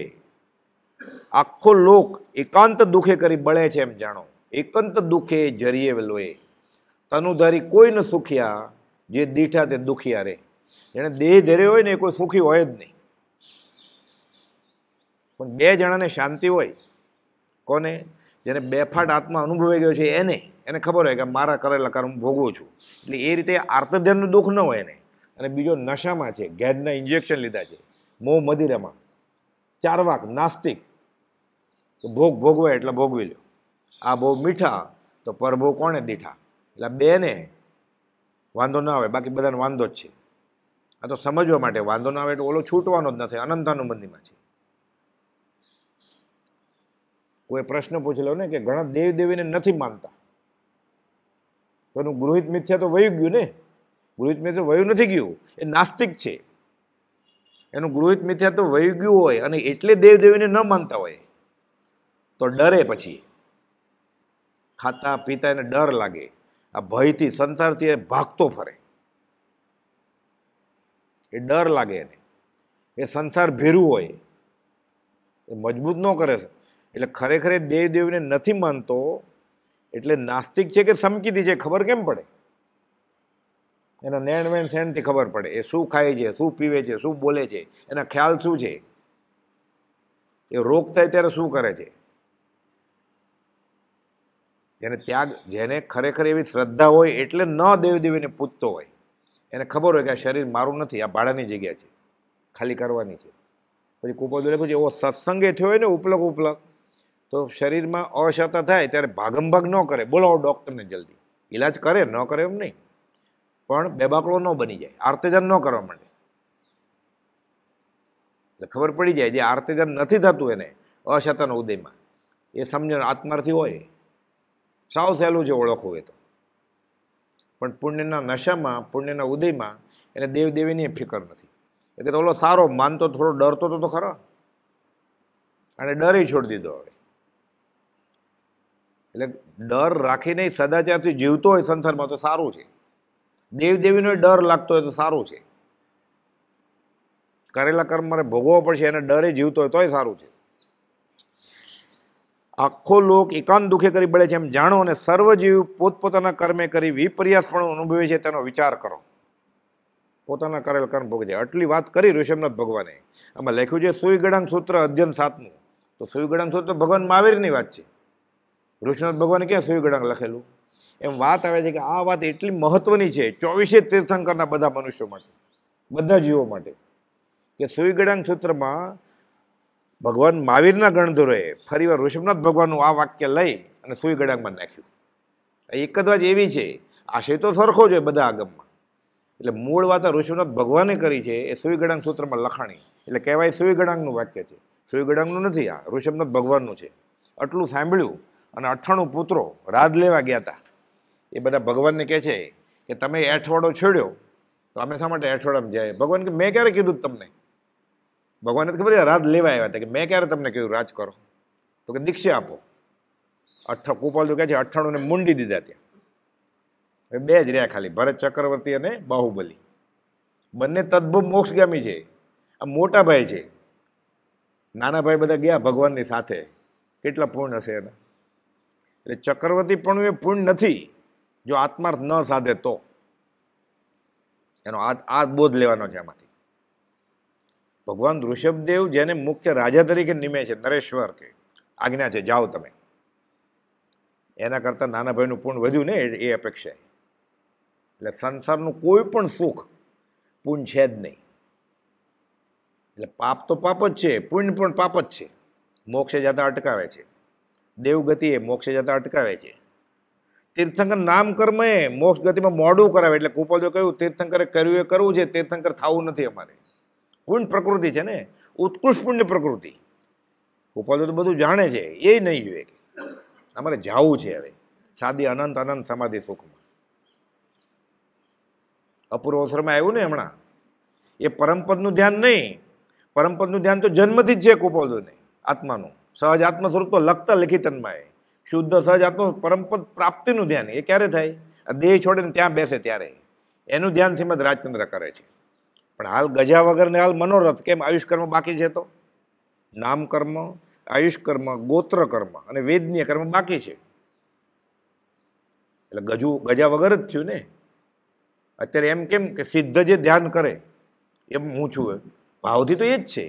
[SPEAKER 1] આખો લોક એકાંત દુખે કરી બળે છે એમ જાણો, એકાંત દુખે જરીએ લોએ, તનુધારી કોઈ ન સુખિયા, જે દીઠા તે દુખિયા રે। જેને દેહ ધર્યો હોય ને એ કોઈ સુખી હોય જ નહીં, પણ બે જણાને શાંતિ હોય। કોને? જેને બેફાટ આત્મા અનુભવાઈ ગયો છે એને ખબર હોય કે મારા કરેલા કર્મ ભોગવું છું, એટલે એ રીતે આર્તધ્યાનનું દુઃખ ન હોય એને। અને બીજો નશામાં છે, ગેડના ઇન્જેક્શન લીધા છે, મોહ મદિરામાં, ચારવાક નાસ્તિક, ભોગ ભોગવાય એટલે ભોગવી લો, આ બહુ મીઠા તો પરભો કોણે દીઠા। એટલે બેને વાંધો ના આવે, બાકી બધાને વાંધો જ છે। આ તો સમજવા માટે વાંધો ના આવે એટલે ઓલો છૂટવાનો જ નથી, અનંતાનુબંધીમાં છે। કોઈ પ્રશ્ન પૂછી લો ને કે ઘણા દેવ દેવીને નથી માનતા, તો એનું ગૃહિત મિથ્યા તો વયું ગયું ને, ગૃહિત મિથ્યા વયું નથી ગયું, એ નાસ્તિક છે। એનું ગૃહિત મિથ્યા તો વયું ગયું હોય અને એટલે દેવ દેવીને ન માનતા હોય તો ડરે, પછી ખાતા પીતા એને ડર લાગે, આ ભયથી સંસારથી એ ભાગતો ફરે, એ ડર લાગે એને, એ સંસાર ભેરું હોય, એ મજબૂત ન કરે। એટલે ખરેખર દેવ દેવીને નથી માનતો એટલે નાસ્તિક છે કે સમકીતી છે ખબર કેમ પડે? એના નેણ વેણ સેણથી ખબર પડે, એ શું ખાય છે, શું પીવે છે, શું બોલે છે, એના ખ્યાલ શું છે, એ રોગ થાય ત્યારે શું કરે છે। જેને ત્યાગ, જેને ખરેખર એવી શ્રદ્ધા હોય એટલે ન દેવદેવીને પૂજતો હોય, એને ખબર હોય કે આ શરીર મારું નથી, આ ભાડાની જગ્યા છે, ખાલી કરવાની છે। પછી કુપોદો લખ્યું છે એવો સત્સંગે થયો હોય ને ઉપલક ઉપલક, તો શરીરમાં અશતા થાય ત્યારે ભાગમભાગ ન કરે, બોલાવો ડૉક્ટરને જલ્દી, ઈલાજ કરે, ન કરે એમ નહીં, પણ બેબાકડો ન બની જાય, આર્તેજાન ન કરવા માંડે, એટલે ખબર પડી જાય જે આર્તેજાન નથી થતું એને અશતાના ઉદયમાં, એ સમજણ આત્માર્થી હોય, સાવ સહેલું છે ઓળખવું એ તો। પણ પુણ્યના નશામાં, પુણ્યના ઉદયમાં એને દેવદેવીની ફિકર નથી, એટલે તો ઓલો સારો માનતો થોડો ડરતો તો ખરો, અને ડરી છોડી દીધો હવે। એટલે ડર રાખીને સદાચારથી જીવતો હોય સંસારમાં તો સારું છે, દેવદેવીનો ડર લાગતો હોય તો સારું છે, કરેલા કર્મ મારે ભોગવવો પડશે એને ડરે જીવતો હોય તોય સારું છે। આખો લોક એકાંત દુખે કરી બળે છે એમ જાણો, અને સર્વ જીવ પોતપોતાના કર્મે કરી વિપર્યાસ પણ અનુભવે છે તેનો વિચાર કરો। પોતાના કરેલ કર્મ ભોગવે છે, આટલી વાત કરી ઋષભનાથ ભગવાને। આમાં લખ્યું છે સુઈગળાંગ સૂત્ર અધ્યયન 7મું, તો સુઈગળાંગ સૂત્ર ભગવાન મહાવીરની વાત છે, ઋષભનાથ ભગવાને ક્યાં સુઈગળાંગ લખેલું? એમ વાત આવે છે કે આ વાત એટલી મહત્વની છે 24 તીર્થંકરના બધા મનુષ્યો માટે, બધા જીવો માટે, કે સુઈગળાંગ સૂત્રમાં ભગવાન મહાવીરના ગણધરોએ ફરીવાર ઋષભનાથ ભગવાનનું આ વાક્ય લઈ અને સુઈગળાંગમાં નાખ્યું। એક જ વાત એવી છે, આશય તો સરખો જ હોય બધા આગમમાં, એટલે મૂળ વાત ઋષભનાથ ભગવાને કરી છે એ સુઈગળાંગ સૂત્રમાં લખાણી, એટલે કહેવાય સુઈગળાંગનું વાક્ય છે, સુઈગળાંગનું નથી, આ ઋષભનાથ ભગવાનનું છે। આટલું સાંભળ્યું અને 98 પુત્રો રાજ લેવા ગયા હતા, એ બધા ભગવાનને કહે છે કે તમે એઠવાડો છોડ્યો તો અમે શા માટે એઠવાડામાં જાય? ભગવાન કે મેં ક્યારે કીધું તમને? ભગવાનને ખબર છે રાજ લેવા આવ્યા હતા, કે મેં ક્યારે તમને કીધું રાજ કરો? તો કે દીક્ષા આપો। કુપાલ કહે છે 98ને મૂંડી દીધા ત્યાં, હવે બે જ રહ્યા ખાલી, ભરત ચક્રવર્તી અને બાહુબલી, બંને તદ્ભવ મોક્ષગામી છે। આ મોટા ભાઈ છે, નાના ભાઈ બધા ગયા ભગવાનની સાથે, કેટલા પૂર્ણ હશે એના? એટલે ચક્રવર્તી પણ એ પૂર્ણ નથી જો આત્માર્થ ન સાધે તો, એનો આ બોધ લેવાનો છે આમાંથી। ભગવાન ઋષભદેવ જેને મુખ્ય રાજા તરીકે નિમે છે, નરેશ્વર કે આજ્ઞા છે જાઓ તમે, એના કરતાં નાના ભાઈનું પૂર્ણ વધ્યું ને એ અપેક્ષા। એટલે સંસારનું કોઈ પણ સુખ પુણ્ય છે જ નહીં, એટલે પાપ તો પાપ જ છે, પુણ્ય પણ પાપ જ છે, મોક્ષે જતા અટકાવે છે, દેવગતિ એ મોક્ષે જતા અટકાવે છે, તીર્થંકર નામ કર્મ એ મોક્ષ ગતિમાં મોડું કરાવે। એટલે કુપાલજો કહ્યું તીર્થંકરે કર્યું એ કરવું છે, તીર્થંકર થવું નથી અમારે, પુણ્ય પ્રકૃતિ છે ને, ઉત્કૃષ્ટ પુણ્ય પ્રકૃતિ, કુપાલજો તો બધું જાણે છે, એ નહીં જોઈએ કે અમારે જવું છે હવે સાદી અનંત અનંત સમાધિ સુખમાં। અપૂર્વ અવસરમાં આવ્યું ને હમણાં, એ પરમપદનું ધ્યાન નહીં, પરમપદનું ધ્યાન તો જન્મથી જ છે કુપાલજોને, આત્માનું સહજ આત્મ સ્વરૂપ તો લખતા લેખિતનમાં, શુદ્ધ સહજ આત્મ પરમપદ પ્રાપ્તિનું ધ્યાન એ ક્યારે થાય? દેહ છોડીને ત્યાં બેસે ત્યારે એનું ધ્યાન શ્રીમદ રાજચંદ્ર કરે છે. પણ હાલ ગજા વગરને હાલ મનોરથ કેમ? આયુષ કર્મ બાકી છે. તો નામ કર્મ, આયુષ કર્મ, ગોત્ર કર્મ અને વેદનીય કર્મ બાકી છે. એટલે ગજા વગર જ થયું ને. અત્યારે એમ કેમ કે સિદ્ધ જે ધ્યાન કરે એમ હું છું, ભાવથી તો એ જ છે,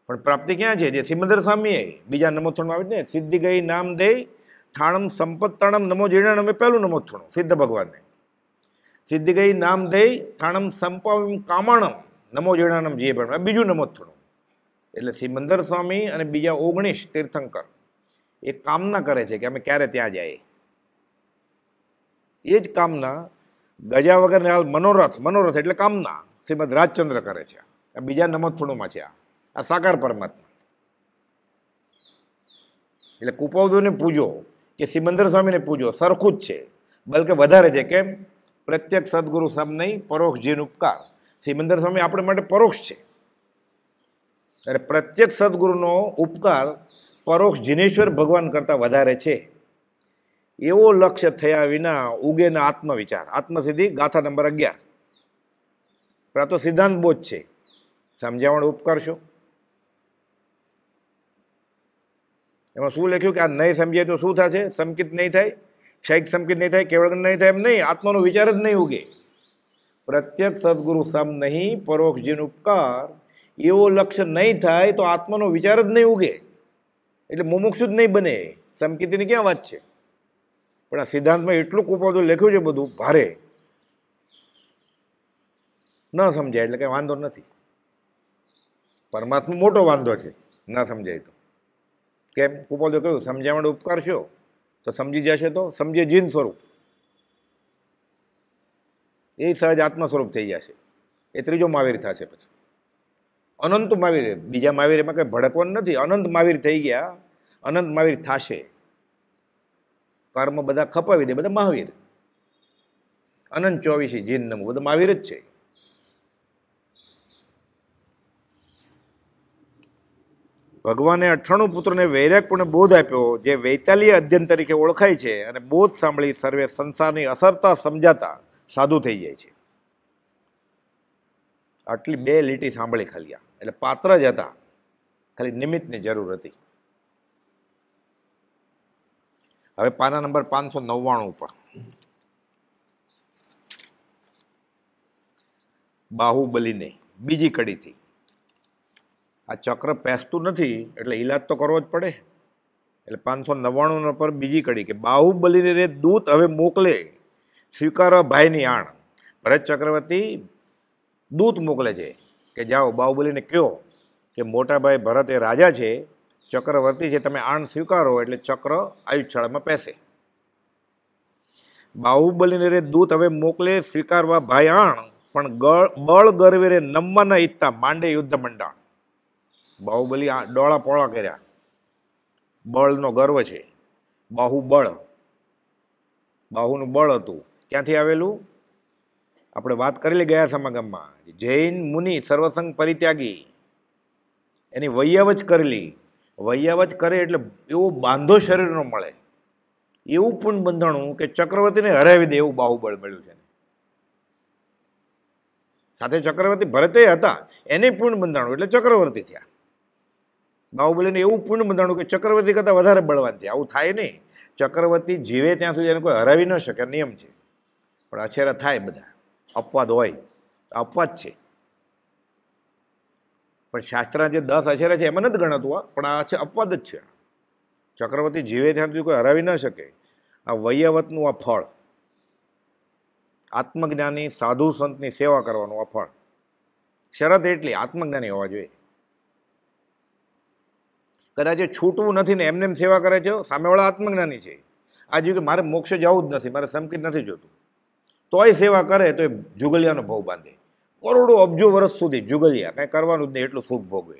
[SPEAKER 1] પણ પ્રાપ્તિ ક્યાં છે? જે સિમંદર સ્વામીએ બીજા નમોથણમાં આવે ને, સિદ્ધિ ગઈ નામ દે ઠાણમ સંપત્તણમ નમો જીર્ણમ, એ પહેલું નમોથણું સિદ્ધ ભગવાનને. સિદ્ધિ ગઈ નામ દે ઠાણમ સંપમ કામણમ નમો જીર્ણમ જે પણ બીજું નમોથણું. એટલે સિમંદર સ્વામી અને બીજા 19 તીર્થંકર એ કામના કરે છે કે અમે ક્યારે ત્યાં જાય. એ જ કામના ગજા વગર હાલ મનોરથ એટલે કામના શ્રીમદ રાજચંદ્ર કરે છે. આ બીજા નમોથણુંમાં છે. આ સાકાર પરમાત્મા. એટલે કુપોદોને પૂજો કે સિમંદર સ્વામીને પૂજો સરખું જ છે, બલકે વધારે છે. કેમ? પ્રત્યક્ષ સદગુરુ સમ નહીં, પરોક્ષ જીન ઉપકાર. સિમંદર સ્વામી આપણે માટે પરોક્ષ છે, અને પ્રત્યક્ષ સદગુરુનો ઉપકાર પરોક્ષ જીનેશ્વર ભગવાન કરતા વધારે છે. એવો લક્ષ્ય થયા વિના ઉગેના આત્મવિચાર. આત્મસિદ્ધિ ગાથા નંબર 11. પણ આ તો સિદ્ધાંત બોધ છે. સમજાવણ ઉપકાર શું? એમાં શું લખ્યું કે આ નહીં સમજાય તો શું થશે? સંકિત નહીં થાય, ક્ષયિક સંકિત નહીં થાય, કેવળ નહીં થાય. એમ નહીં, આત્માનો વિચાર જ નહીં ઉગે. પ્રત્યક્ષ સદગુરુ સમ નહીં, પરોક્ષ જીન ઉપકાર. એવો લક્ષ્ય નહીં થાય તો આત્માનો વિચાર જ નહીં ઉગે, એટલે મુમુક્ષુ જ નહીં બને. સંકિતની ક્યાં વાત છે? પણ આ સિદ્ધાંતમાં એટલું કુપોદું લખ્યું છે, બધું ભારે ન સમજાય એટલે કંઈ વાંધો નથી. પરમાત્મા મોટો વાંધો છે ના સમજાય તો. કેમ? કુપોદે કહ્યું સમજાવણ ઉપકાર છો તો સમજી જશે, તો સમજે જીન સ્વરૂપ, એ સહજ આત્મ સ્વરૂપ થઈ જશે. એ ત્રીજો મહાવીર થશે. પછી અનંત મહાવીર, બીજા મહાવીર એમાં કંઈ ભડકવાનું નથી. અનંત મહાવીર થઈ ગયા, અનંત મહાવીર થશે. કર્મ બધા ખપાવી દે, બધા મહાવીર. અનંત 24 જીન નમું બધા મહાવીર જ છે. ભગવાને 98 પુત્રને વૈરાગપૂર્ણ બોધ આપ્યો, જે વૈતાલીય અધ્યયન તરીકે ઓળખાય છે, અને બોધ સાંભળી સર્વે સંસારની અસરતા સમજાતા સાધુ થઈ જાય છે. આટલી 2 લીટી સાંભળી ખાલી, એટલે પાત્ર જ હતા, ખાલી નિમિત્તની જરૂર હતી. હવે પાના નંબર 599 ઉપર બાહુબલીને બીજી કડીથી. આ ચક્ર પેસતું નથી એટલે ઈલાજ તો કરવો જ પડે. એટલે 599 પર બીજી કડી કે બાહુબલીને રે દૂત હવે મોકલે સ્વીકારવા ભાઈની આણ. ભરત ચક્રવર્તી દૂત મોકલે છે કે જાઓ બાહુબલીને કહો કે મોટા ભાઈ ભરત એ રાજા છે, ચક્રવર્તી છે, તમે આણ સ્વીકારો એટલે ચક્ર આયુષ્શાળામાં પેસે. બાહુબલીને રે દૂત હવે મોકલે સ્વીકારવા ભાઈ આણ, પણ બળ ગર્વે રે નમવા ન ઈચ્છતા માંડે યુદ્ધ મંડાણ. બાહુબલી ડોળા પોળા કર્યા, બળનો ગર્વ છે. બાહુબળ, બાહુનું બળ હતું. ક્યાંથી આવેલું? આપણે વાત કરેલી ગયા સમાગમમાં. જૈન મુનિ સર્વસંગ પરિત્યાગી, એની વૈયાવચ કરેલી. વૈયાવચ કરે એટલે એવો બાંધો શરીરનો મળે, એવું પણ બંધાણું કે ચક્રવર્તીને હરાવી દે એવું બાહુબળ મળ્યું છે. સાથે ચક્રવર્તી ભરતે હતા, એને પૂર્ણ બંધાણું એટલે ચક્રવર્તી થયા. બાહુબલીને એવું પૂર્ણ બંધાણું કે ચક્રવર્તી કરતાં વધારે બળવાન થયા. આવું થાય નહીં. ચક્રવર્તી જીવે ત્યાં સુધી એને કોઈ હરાવી ન શકે, નિયમ છે. પણ અછેરા થાય, બધા અપવાદ હોય, અપવાદ છે. પણ શાસ્ત્રના જે 10 અછેરા છે એમાં નથી ગણાતું, પણ આ છે અપવાદ જ છે. ચક્રવર્તી જીવે ત્યાં સુધી કોઈ હરાવી ન શકે. આ વૈયાવતનું આ ફળ, આત્મજ્ઞાની સાધુ સંતની સેવા કરવાનું આ ફળ. શરત એટલી આત્મજ્ઞાની હોવા જોઈએ. કદાચ છૂટવું નથી ને એમને સેવા કરે છે, સામેવાળા આત્મજ્ઞાની છે. આ જીવ કે મારે મોક્ષે જવું જ નથી, મારે સંકિત નથી જોતું, તોય સેવા કરે તો એ જુગલિયાનો ભાવ બાંધે. કરોડો અબજો વર્ષ સુધી જુગલિયા, કાંઈ કરવાનું જ નહીં, એટલું સુખ ભોગવે.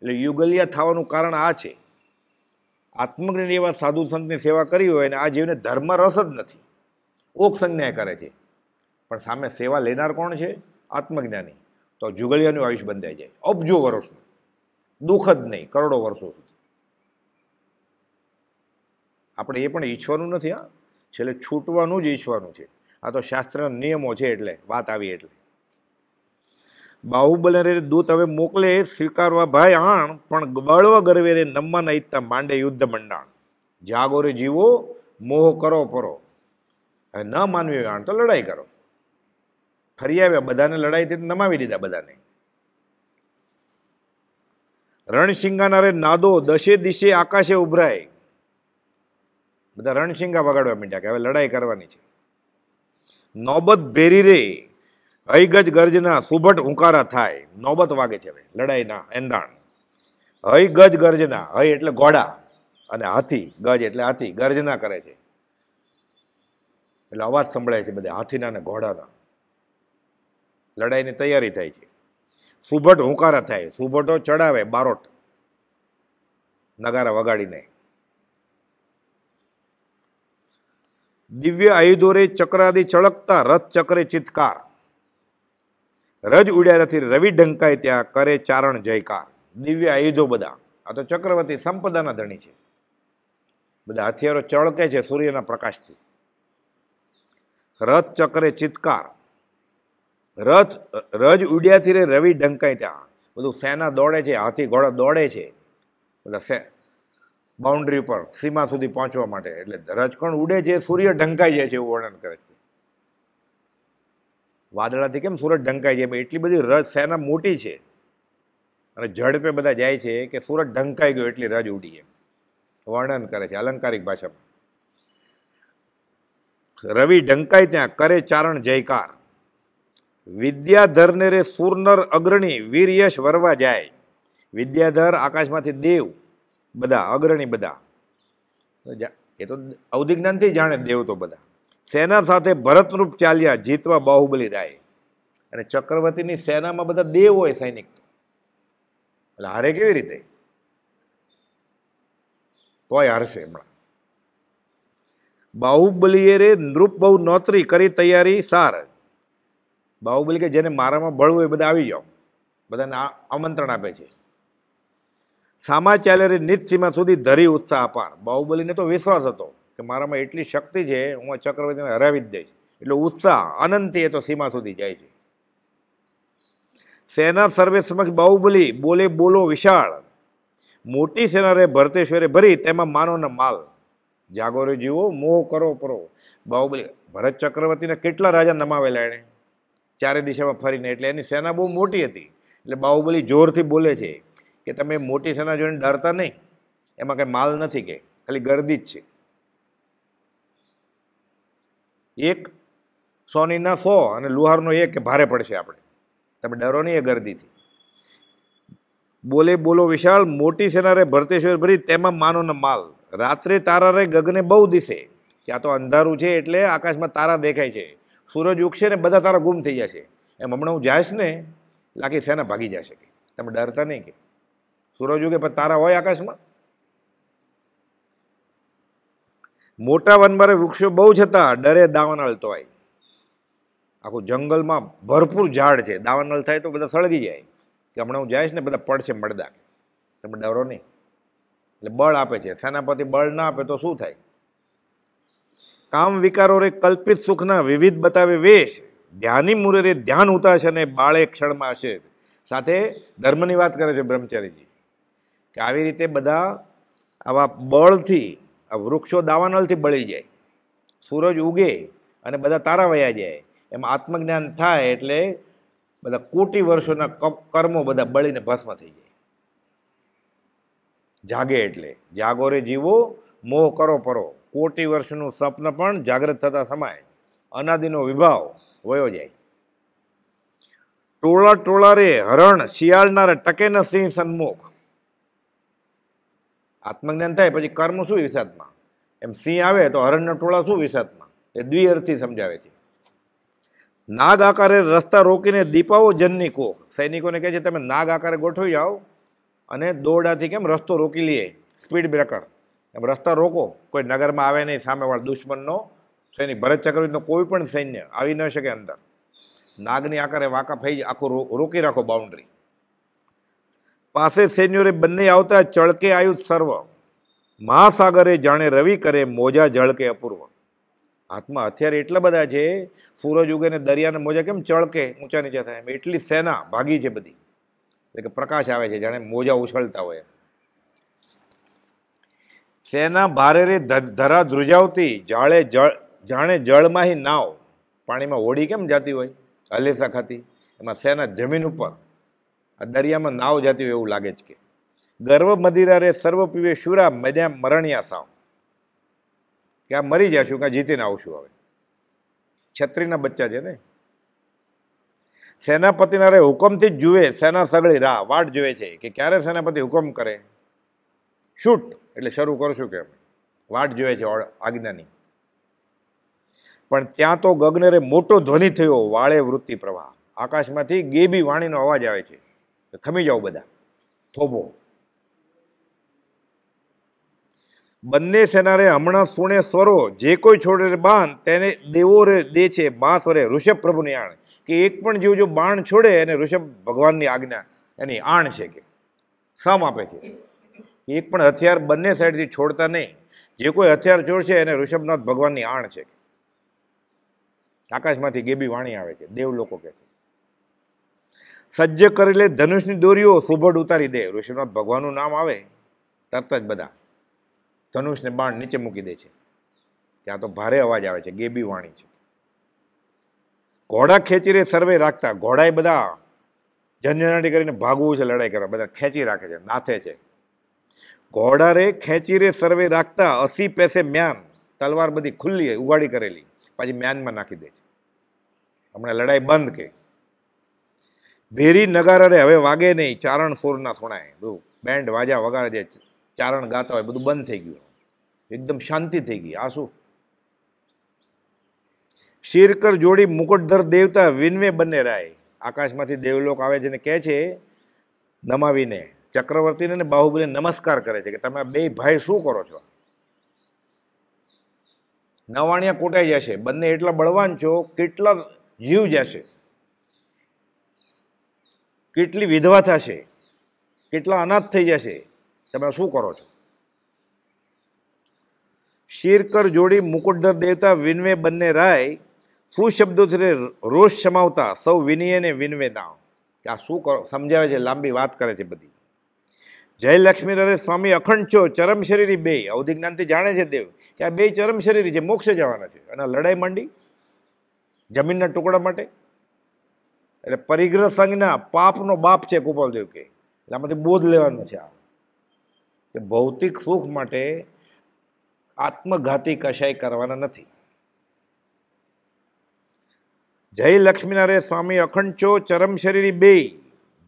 [SPEAKER 1] એટલે યુગલિયા થવાનું કારણ આ છે. આત્મજ્ઞાની એવા સાધુ સંતની સેવા કરી હોય અને આ જીવને ધર્મ રસ જ નથી, ઓક સંજ્ઞા કરે છે, પણ સામે સેવા લેનાર કોણ છે? આત્મજ્ઞાની. તો જુગલિયાનું આયુષ્ય બંધાઈ જાય, અબજો વર્ષનું, દુઃખ જ નહીં, કરોડો વર્ષો સુધી. આપણે એ પણ ઈચ્છવાનું નથી. હા, છેલ્લે છૂટવાનું જ ઈચ્છવાનું છે. આ તો શાસ્ત્રના નિયમો છે, એટલે વાત આવી. એટલે બાહુબલી દૂત હવે મોકલે સ્વીકારવા ભાઈ આણ, પણ બળવ ગરવે રે નમવા ન ઈચ્છતા માંડે યુદ્ધ મંડાણ. જાગો રે જીવો, મોહ કરો પરો. હવે ન માનવી આણ તો લડાઈ કરો. ફરી આવ્યા, બધાને લડાઈથી નમાવી દીધા બધાને. રણશિંગાના રે નાદો દશે દિશે આકાશે ઉભરાય. બધા રણશિંગા વગાડવા માંડ્યા કે હવે લડાઈ કરવાની છે. નોબત ભેરી રે હઈ ગજ ગર્જના સુભટ હુંકારા થાય. નોબત વાગે છે હવે લડાઈના એંધાણ. હઈ ગજ ગર્જના, હઈ એટલે ઘોડા અને હાથી, ગજ એટલે હાથી, ગર્જના કરે છે એટલે અવાજ સંભળાય છે બધા હાથીના અને ઘોડાના. લડાઈની તૈયારી થાય છે. સુભટ હુંકારા થાય, સુભટો ચડાવે બારોટ નગારા વગાડીને. દિવ્ય આયુધો રે ચક્રાદી ચળકતા રથ ચક્રે ચિત્કાર. રજ ઉડ્યા નથી રવિ ઢંકાય ત્યાં કરે ચારણ જયકાર. દિવ્ય આયુધો બધા, આ તો ચક્રવર્તી સંપદાના ધણી છે. બધા હથિયારો ચળકે છે સૂર્યના પ્રકાશથી. રથ ચક્રે ચિત્કાર, રથ રજ ઉડ્યાથી રે રવિ ઢંકાય ત્યાં. બધું સેના દોડે છે, હાથી ઘોડા દોડે છે બધા બાઉન્ડ્રી પર સીમા સુધી પહોંચવા માટે. એટલે રજકણ ઉડે છે, સૂર્ય ઢંકાઈ જાય છે એવું વર્ણન કરે છે. વાદળાથી કેમ સુરત ઢંકાઈ જાય, એટલી બધી સેના મોટી છે અને ઝડપે બધા જાય છે કે સુરત ઢંકાઈ ગયો એટલી રજ ઉડી એમ વર્ણન કરે છે અલંકારિક ભાષામાં. રવિ ઢંકાય ત્યાં કરે ચારણ જયકાર. વિદ્યાધરને રે સુરનર અગ્રણી વીર યશ વરવા જાય. વિદ્યાધર આકાશમાંથી દેવ બધા અગ્રણી બધા, એ તો અવધિજ્ઞાનથી જાણે દેવ તો બધા. સેના સાથે ભરતરૂપ ચાલ્યા જીતવા બાહુબલી રાય. અને ચક્રવર્તીની સેનામાં બધા દેવ હોય સૈનિક, એટલે હારે કેવી રીતે? તોય હારશે હમણાં. બાહુબલીએ રે નૃપ બહુ નોતરી કરી તૈયારી સાર. બાહુબલી કે જેને મારામાં બળવું એ બધા આવી જાઓ, બધાને આમંત્રણ આપે છે. સામા ચાલે રે નિત સીમા સુધી ધરી ઉત્સાહ અપાર. બાહુબલીને તો વિશ્વાસ હતો કે મારામાં એટલી શક્તિ છે, હું આ ચક્રવર્તીને હરાવી જ દઈશ. એટલે ઉત્સાહ આનંદથી એ તો સીમા સુધી જાય છે. સેના સર્વે સમક્ષ બાહુબલી બોલે બોલો વિશાળ. મોટી સેના રે ભરતેશ્વરે ભરી તેમાં માનો ન માલ. જાગો રે જીવો, મોહ કરો પરો. બાહુબલી ભરત ચક્રવર્તીને કેટલા રાજા નમાવેલા એણે ચારે દિશામાં ફરીને, એટલે એની સેના બહુ મોટી હતી. એટલે બાહુબલી જોરથી બોલે છે કે તમે મોટી સેના જોઈને ડરતા નહીં, એમાં કંઈ માલ નથી, કે ખાલી ગર્દી જ છે. એક સોનીના 100 અને લુહારનો 1 કે ભારે પડશે આપણે, તમે ડરો નહીં એ ગર્દીથી. બોલે બોલો વિશાળ, મોટી સેના રે ભરતેશ્વર ભરી તેમાં માનો ન માલ. રાત્રે તારા રે ગગને બહુ દિશે. ત્યાં તો અંધારું છે એટલે આકાશમાં તારા દેખાય છે. સૂરજ ઉગશે ને બધા તારા ગુમ થઈ જશે. એમ હમણાં હું જઈશ ને એટલે આખી સેના ભાગી જશે, કે તમે ડરતા નહીં, કે સૂરજ ઉગે પણ તારા હોય આકાશમાં. મોટા વનમારે વૃક્ષો બહુ છતાં ડરે દાવાનળ તોય. આખું જંગલમાં ભરપૂર ઝાડ છે, દાવાનળ થાય તો બધા સળગી જાય, કે હમણાં હું જઈશ ને બધા પડશે મળદા, તમે ડરો નહીં. એટલે બળ આપે છે. સેનાપતિ બળ ના આપે તો શું થાય? કામ વિકારો રે કલ્પિત સુખના વિવિધ બતાવે વેશ. ધ્યાની મુરે રે ધ્યાન ઉતાશ અને બાળે ક્ષણમાં હશે. સાથે ધર્મની વાત કરે છે બ્રહ્મચારીજી, કે આવી રીતે બધા આવા બળથી આ વૃક્ષો દાવાનળથી બળી જાય, સૂરજ ઉગે અને બધા તારા વયા જાય. એમાં આત્મજ્ઞાન થાય એટલે બધા કોટી વર્ષોના કર્મો બધા બળીને ભસ્મ થઈ જાય. જાગે એટલે જાગો રે જીવો, મોહ કરો પરો. કોટી વર્ષનું સ્વપ્ન પણ જાગ્રત થતા સમાય, અનાદિનો વિભાવ વયો જાય. ટોળા ટોળા રે હરણ શિયાળના ટકે ન સિંહ સન્મુખ. આત્મજ્ઞાન થાય પછી કર્મ શું વિષાદમાં, એમ સિંહ આવે તો હરણના ટોળા શું વિષાદમાં, એ દ્વિઅર્થી સમજાવે છે. નાગ આકારે રસ્તા રોકીને દીપાવો જનની કોખ. સૈનિકોને કહે છે તમે નાગ આકારે ગોઠવી જાઓ અને દોરડાથી કેમ રસ્તો રોકી લઈએ, સ્પીડ બ્રેકર એમ રસ્તા રોકો, કોઈ નગરમાં આવે નહીં, સામેવાળા દુશ્મનનો સૈનિક ભરત ચક્રવર્તીનો કોઈ પણ સૈન્ય આવી ન શકે અંદર. નાગની આકારે વાંકા ફઈ આખું રોકી રાખો બાઉન્ડ્રી. પાસે સૈન્યોરે બંને આવતા ચળકે આયુધ સર્વ. મહાસાગરે જાણે રવિ કરે મોજા જળકે અપૂર્વ. હાથમાં હથિયાર એટલા બધા છે, સૂરજ ઉગે ને દરિયાના મોજા કેમ ચળકે ઊંચા નીચા થાય, એમ એટલી સેના ભાગી છે બધી, એટલે કે પ્રકાશ આવે છે જાણે મોજા ઉછળતા હોય. સેના ભારે રે ધરા ધ્રુજાવતી, જાણે જળમાં નાવ, પાણીમાં હોડી કેમ જાતી હોય હલેસા ખાતી, એમાં સેના જમીન ઉપર, આ દરિયામાં નાવ જાતી હોય એવું લાગે છે. કે ગર્વ મદિરા રે સર્વ પીવે શુરા, મર્યા મરણિયા સાવ, કે આ મરી જશું કે જીતીને આવશું. હવે છત્રીના બચ્ચા છે ને. સેનાપતિના રે હુકમથી જ જુએ સેના સગળી રાહ, વાટ જોવે છે કે ક્યારે સેનાપતિ હુકમ કરે, શૂટ એટલે શરૂ કરશું કેમ, વાટ જોવે છે આજ્ઞાની. પણ ત્યાં તો ગગનરે મોટો ધ્વનિ થયો, વાળે વૃત્તિ પ્રવાહ, આકાશમાંથી ગેબી વાણીનો અવાજ આવે છે, ખમી જાઓ બધા, થોભો. બંને સેના રે હમણાં સુણે સ્વરો, જે કોઈ છોડે રે બાણ તેને દેવો રે દે છે બાંસ વરે ઋષભ પ્રભુની આણ, કે એક પણ જીવ જો બાણ છોડે અને ઋષભ ભગવાનની આજ્ઞા એની આણ છે, કે સમ આપે છે. એક પણ હથિયાર બંને સાઈડથી છોડતા નહીં, જે કોઈ હથિયાર છોડશે એને ઋષભનાથ ભગવાનની આણ છે. આકાશમાંથી ગેબી વાણી આવે છે, દેવ લોકો કે છે. સજ્જ કરી લે ધનુષની દોરીઓ, સુભડ ઉતારી દે, ઋષભનાથ ભગવાનનું નામ આવે તરત જ બધા ધનુષને બાણ નીચે મૂકી દે છે. ત્યાં તો ભારે અવાજ આવે છે, ગેબી વાણી છે. ઘોડા ખેંચી રે સર્વે રાખતા, ઘોડાએ બધા ઝંઝનાટી કરીને ભાગવું છે, લડાઈ કરવા, બધા ખેંચી રાખે છે, નાથે છે. ઘોડા રે ખેંચી રે સર્વે રાખતા, 80 પૈસે મ્યાન, તલવાર બધી ખુલ્લી ઉગાડી કરેલી પાછી મ્યાનમાં નાખી દે છે, હમણાં લડાઈ બંધ. કે ભેરી નગારા રે હવે વાગે નહીં, ચારણ સુર ના સુણાય, બધું બેન્ડ વાજા વગાડે છે, ચારણ ગાતા હોય બધું બંધ થઈ ગયું, એકદમ શાંતિ થઈ ગઈ. આ શું? શીરકર જોડી મુકુટધર દેવતા, વિનવે બંને રાય, આકાશમાંથી દેવલોક આવે છે ને કહે છે નમાવીને ચક્રવર્તીને ને બાહુબલીને નમસ્કાર કરે છે કે તમે બે ભાઈ શું કરો છો? નવાણિયા કૂટાઈ જશે, બંને એટલા બળવાન છો, કેટલા જીવ જશે, કેટલી વિધવા થશે, કેટલા અનાથ થઈ જશે, તમે શું કરો છો? શીરકર જોડી મુકુટધર દેવતા, વિનવે બંને રાય, શું શબ્દોથી રોષ સમાવતા, સૌ વિનયે ને વિનવે નાવ, કે આ શું કરો સમજાવે છે, લાંબી વાત કરે છે બધી. જય લક્ષ્મી રે સ્વામી અખંડ છો, ચરમ શરીરી બે, અવધિ જ્ઞાનથી જાણે છે દેવ કે આ બે ચરમ શરીરી છે, મોક્ષે જવાના છે, અને લડાઈ માંડી જમીનના ટુકડા માટે. એટલે પરિગ્રહ સંજ્ઞા પાપનો બાપ છે કુપાલદેવ કે, એટલે આમાંથી બોધ લેવાનો છે આ, કે ભૌતિક સુખ માટે આત્મઘાતી કશાય કરવાના નથી. જય લક્ષ્મીના રે સ્વામી અખંડ છો, ચરમ શરીરી બે,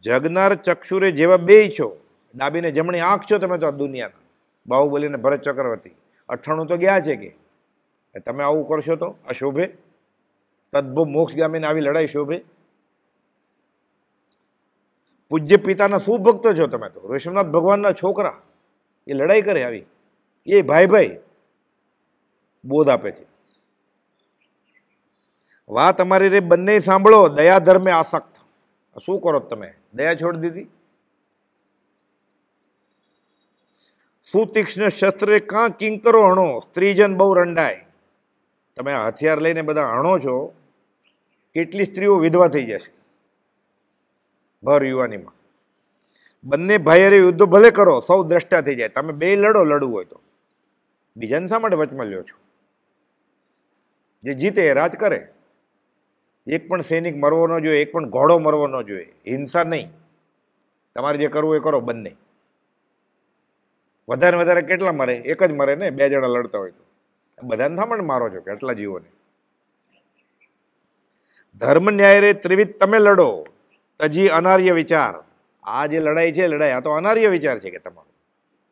[SPEAKER 1] જગનાર ચક્ષુરે જેવા બે છો, ડાબી ને જમણી આંખ છો તમે તો આ દુનિયાના. બાહુબલી ને ભરત ચક્રવર્તી 98 તો ગયા છે, કે તમે આવું કરશો તો અશોભે, તદ્ભવ મોક્ષગામીને આવી લડાઈ શોભે? પૂજ્ય પિતાના શું ભક્ત છો તમે તો, ઋષભનાથ ભગવાનના છોકરા, એ લડાઈ કરે આવી, એ ભાઈ ભાઈ બોધ આપે છે. વાત અમારી રે બંને સાંભળો, દયા ધર્મે આસક્ત, શું કરો તમે, દયા છોડી દીધી? સુતીક્ષ્ણ શસ્ત્રે કાં કિંકરો હણો, સ્ત્રીજન બહુ રંડાય, તમે હથિયાર લઈને બધા હણો છો, કેટલી સ્ત્રીઓ વિધવા થઈ જશે ભર યુવાનીમાં. બંને ભાઈઓએ યુદ્ધ ભલે કરો, સૌ દ્રષ્ટા થઈ જાય, તમે બે લડો, લડવું હોય તો, બીજાને શા માટે વચમાં લ્યો છો? જે જીતે એ રાજ કરે, એક પણ સૈનિક મરવો ન જોઈએ, એક પણ ઘોડો મરવો ન જોઈએ, હિંસા નહીં, તમારે જે કરવું એ કરો બંને. વધારે વધારે કેટલા મરે? એક જ મરે ને, બે જણા લડતા હોય તો, બધાને શા માટે મારો છો કે આટલા જીવોને? ધર્મ ન્યાય રે ત્રિવિધ તમે લડો, તજી અનાર્ય વિચાર, આ જે લડાઈ છે લડાઈ, આ તો અનાર્ય વિચાર છે કે તમારો,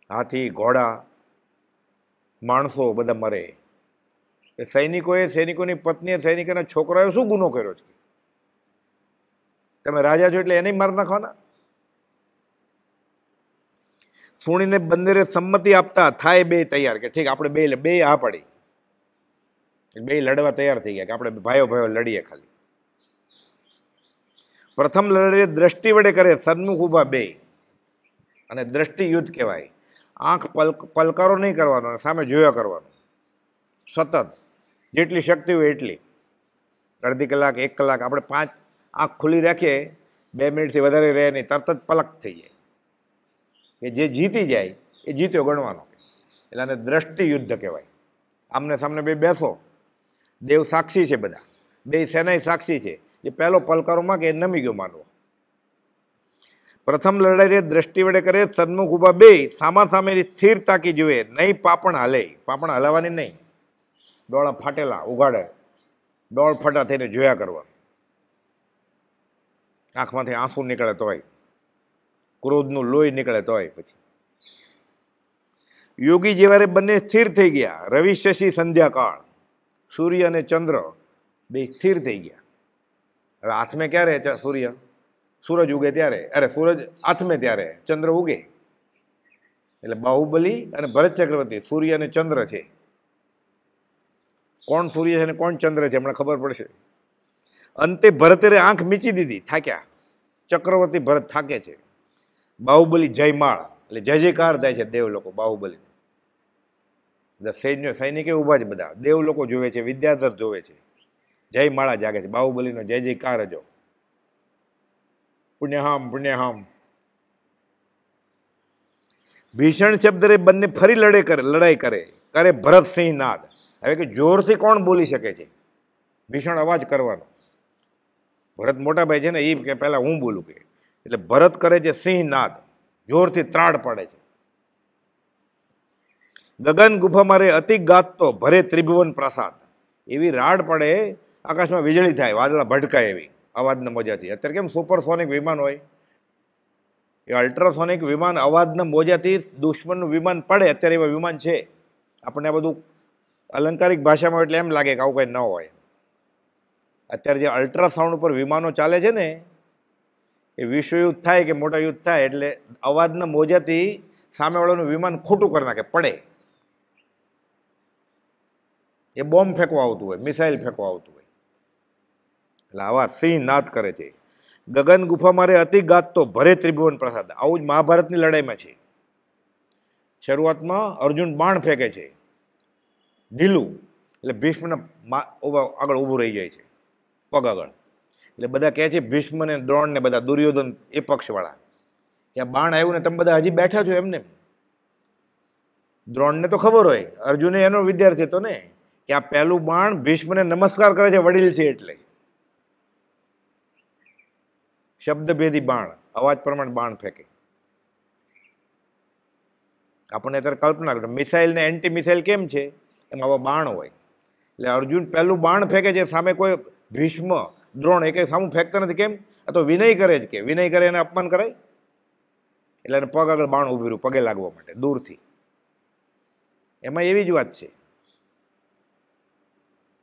[SPEAKER 1] હાથી ઘોડા માણસો બધા મરે. સૈનિકોએ, સૈનિકોની પત્નીએ, સૈનિકોના છોકરાએ શું ગુનો કર્યો છે? તમે રાજા છો એટલે એને માર નાખવાના? સુણીને બંદરે સંમતિ આપતા, થાય બે તૈયાર, કે ઠીક આપણે બે હા પાડી, બે લડવા તૈયાર થઈ ગયા, કે આપણે ભાઈઓ ભાઈઓ લડીએ ખાલી. પ્રથમ લડાઈ દ્રષ્ટિ વડે કરે, સન્મુખ ઉભા બે, અને દ્રષ્ટિ યુદ્ધ કહેવાય. આંખ પલકારો નહીં કરવાનો, સામે જોયા કરવાનું સતત. જેટલી શક્તિ હોય એટલી. અડધી કલાક, 1 કલાક, આપણે 5 આંખ ખુલ્લી રાખીએ, 2 મિનિટથી વધારે રહે નહીં, તરત જ પલક થઈ જાય. કે જે જીતી જાય એ જીત્યો ગણવાનો. એટલે આને દ્રષ્ટિ યુદ્ધ કહેવાય. આમને સામને બે બેસો, દેવ સાક્ષી છે, બધા બે સેનાય સાક્ષી છે. જે પહેલો પલકારો માં કે નમી ગયો માનવો. પ્રથમ લડાઈ રે દ્રષ્ટિ વડે કરે, સન્મુખ ઉભા બે સામા સામેની સ્થિર તાકી જુએ, નહીં પાપણ હાલે. પાપણ હલાવવાની નહીં, ડોળા ફાટેલા ઉગાડે, ડોળ ફટા થઈને જોયા કરવાનું. આંખમાંથી આંસુ નીકળે તોય, ક્રોધનું લોહી નીકળે તોય. પછી યોગી જેવારે બંને સ્થિર થઈ ગયા, રવિ શશી સંધ્યાકાળ, સૂર્ય અને ચંદ્ર બે સ્થિર થઈ ગયા. હવે હાથમે ક્યારે સૂર્ય, સૂરજ ઉગે ત્યારે, અરે સૂરજ હાથમે ત્યારે ચંદ્ર ઉગે. એટલે બાહુબલી અને ભરત ચક્રવર્તી સૂર્ય અને ચંદ્ર છે. કોણ સૂર્ય છે અને કોણ ચંદ્ર છે હમણાં ખબર પડશે. અંતે ભરતે આંખ મીચી દીધી, થાક્યા. ચક્રવર્તી ભરત થાકે છે. બાહુબલી જયમાળ, એટલે જય જયકાર થાય છે દેવ લોકો. બાહુબલી સૈન્ય સૈનિકે ઉભા છે, બધા દેવ લોકો જોવે છે, વિદ્યાધર જોવે છે. જય માળા જાગે છે. બાહુબલીનો જય જયકાર જો. પુણ્યહામ પુણ્યહામ. ભીષણ શબ્દ રે બંને ફરી લડાઈ કરે કરે ભરતસિંહ નાદ. હવે કે જોરથી કોણ બોલી શકે છે? ભીષણ અવાજ કરવાનો. ભરત મોટા ભાઈ છે ને, એ કે પહેલા હું બોલું કે. એટલે ભરત કરે છે સિંહ નાદ, જોરથી ત્રાડ પડે છે. ગગન ગુફા મારે અતિ ગાતો ભરે ત્રિભુવન પ્રસાદ. એવી રાડ પડે, આકાશમાં વીજળી થાય, વાદળા ભટકાય એવી અવાજના મોજાથી. અત્યારે કેમ સુપરસોનિક વિમાન હોય, એ અલ્ટ્રાસોનિક વિમાન અવાજના મોજાથી દુશ્મનનું વિમાન પડે. અત્યારે એવા વિમાન છે. આપણને આ બધું અલંકારિક ભાષામાં એટલે એમ લાગે કે આવું કંઈ ન હોય. અત્યારે જે અલ્ટ્રાસાઉન્ડ ઉપર વિમાનો ચાલે છે ને, એ વિશ્વયુદ્ધ થાય કે મોટા યુદ્ધ થાય એટલે અવાજના મોજાથી સામેવાળાનું વિમાન ખોટું કરી નાખે, પડે. એ બોમ્બ ફેંકવા આવતું હોય, મિસાઇલ ફેંકવા આવતું હોય. એટલે આવા સિંહ નાદ કરે છે. ગગન ગુફા મારે અતિ ગાતો ભરે ત્રિભુવન પ્રસાદ. આવું જ મહાભારતની લડાઈમાં છે. શરૂઆતમાં અર્જુન બાણ ફેંકે છે ઢીલું, એટલે ભીષ્મને આગળ ઊભું રહી જાય છે, પગ આગળ. એટલે બધા કહે છે ભીષ્મ ને દ્રોણ ને બધા દુર્યોધન એ પક્ષવાળા કે આ બાણ આવ્યું ને તમે બધા હજી બેઠા છો એમને. દ્રોણને તો ખબર હોય, અર્જુને એનો વિદ્યાર્થી હતો ને, કે આ પહેલું બાણ ભીષ્મને નમસ્કાર કરે છે, વડીલ છે એટલે. શબ્દભેદી બાણ, અવાજ પ્રમાણે બાણ ફેંકે. આપણને અત્યારે કલ્પના કરો, મિસાઇલ ને એન્ટી મિસાઇલ કેમ છે, એમ આવા બાણ હોય. એટલે અર્જુન પહેલું બાણ ફેંકે છે, સામે કોઈ ભીષ્મ દ્રોણ એ કંઈ સામું ફેંકતા નથી. કેમ? આ તો વિનય કરે જ, કે વિનય કરે એને અપમાન કરાય. એટલે એને પગ આગળ બાણ ઉભી રહ્યું, પગે લાગવા માટે દૂરથી. એમાં એવી જ વાત છે.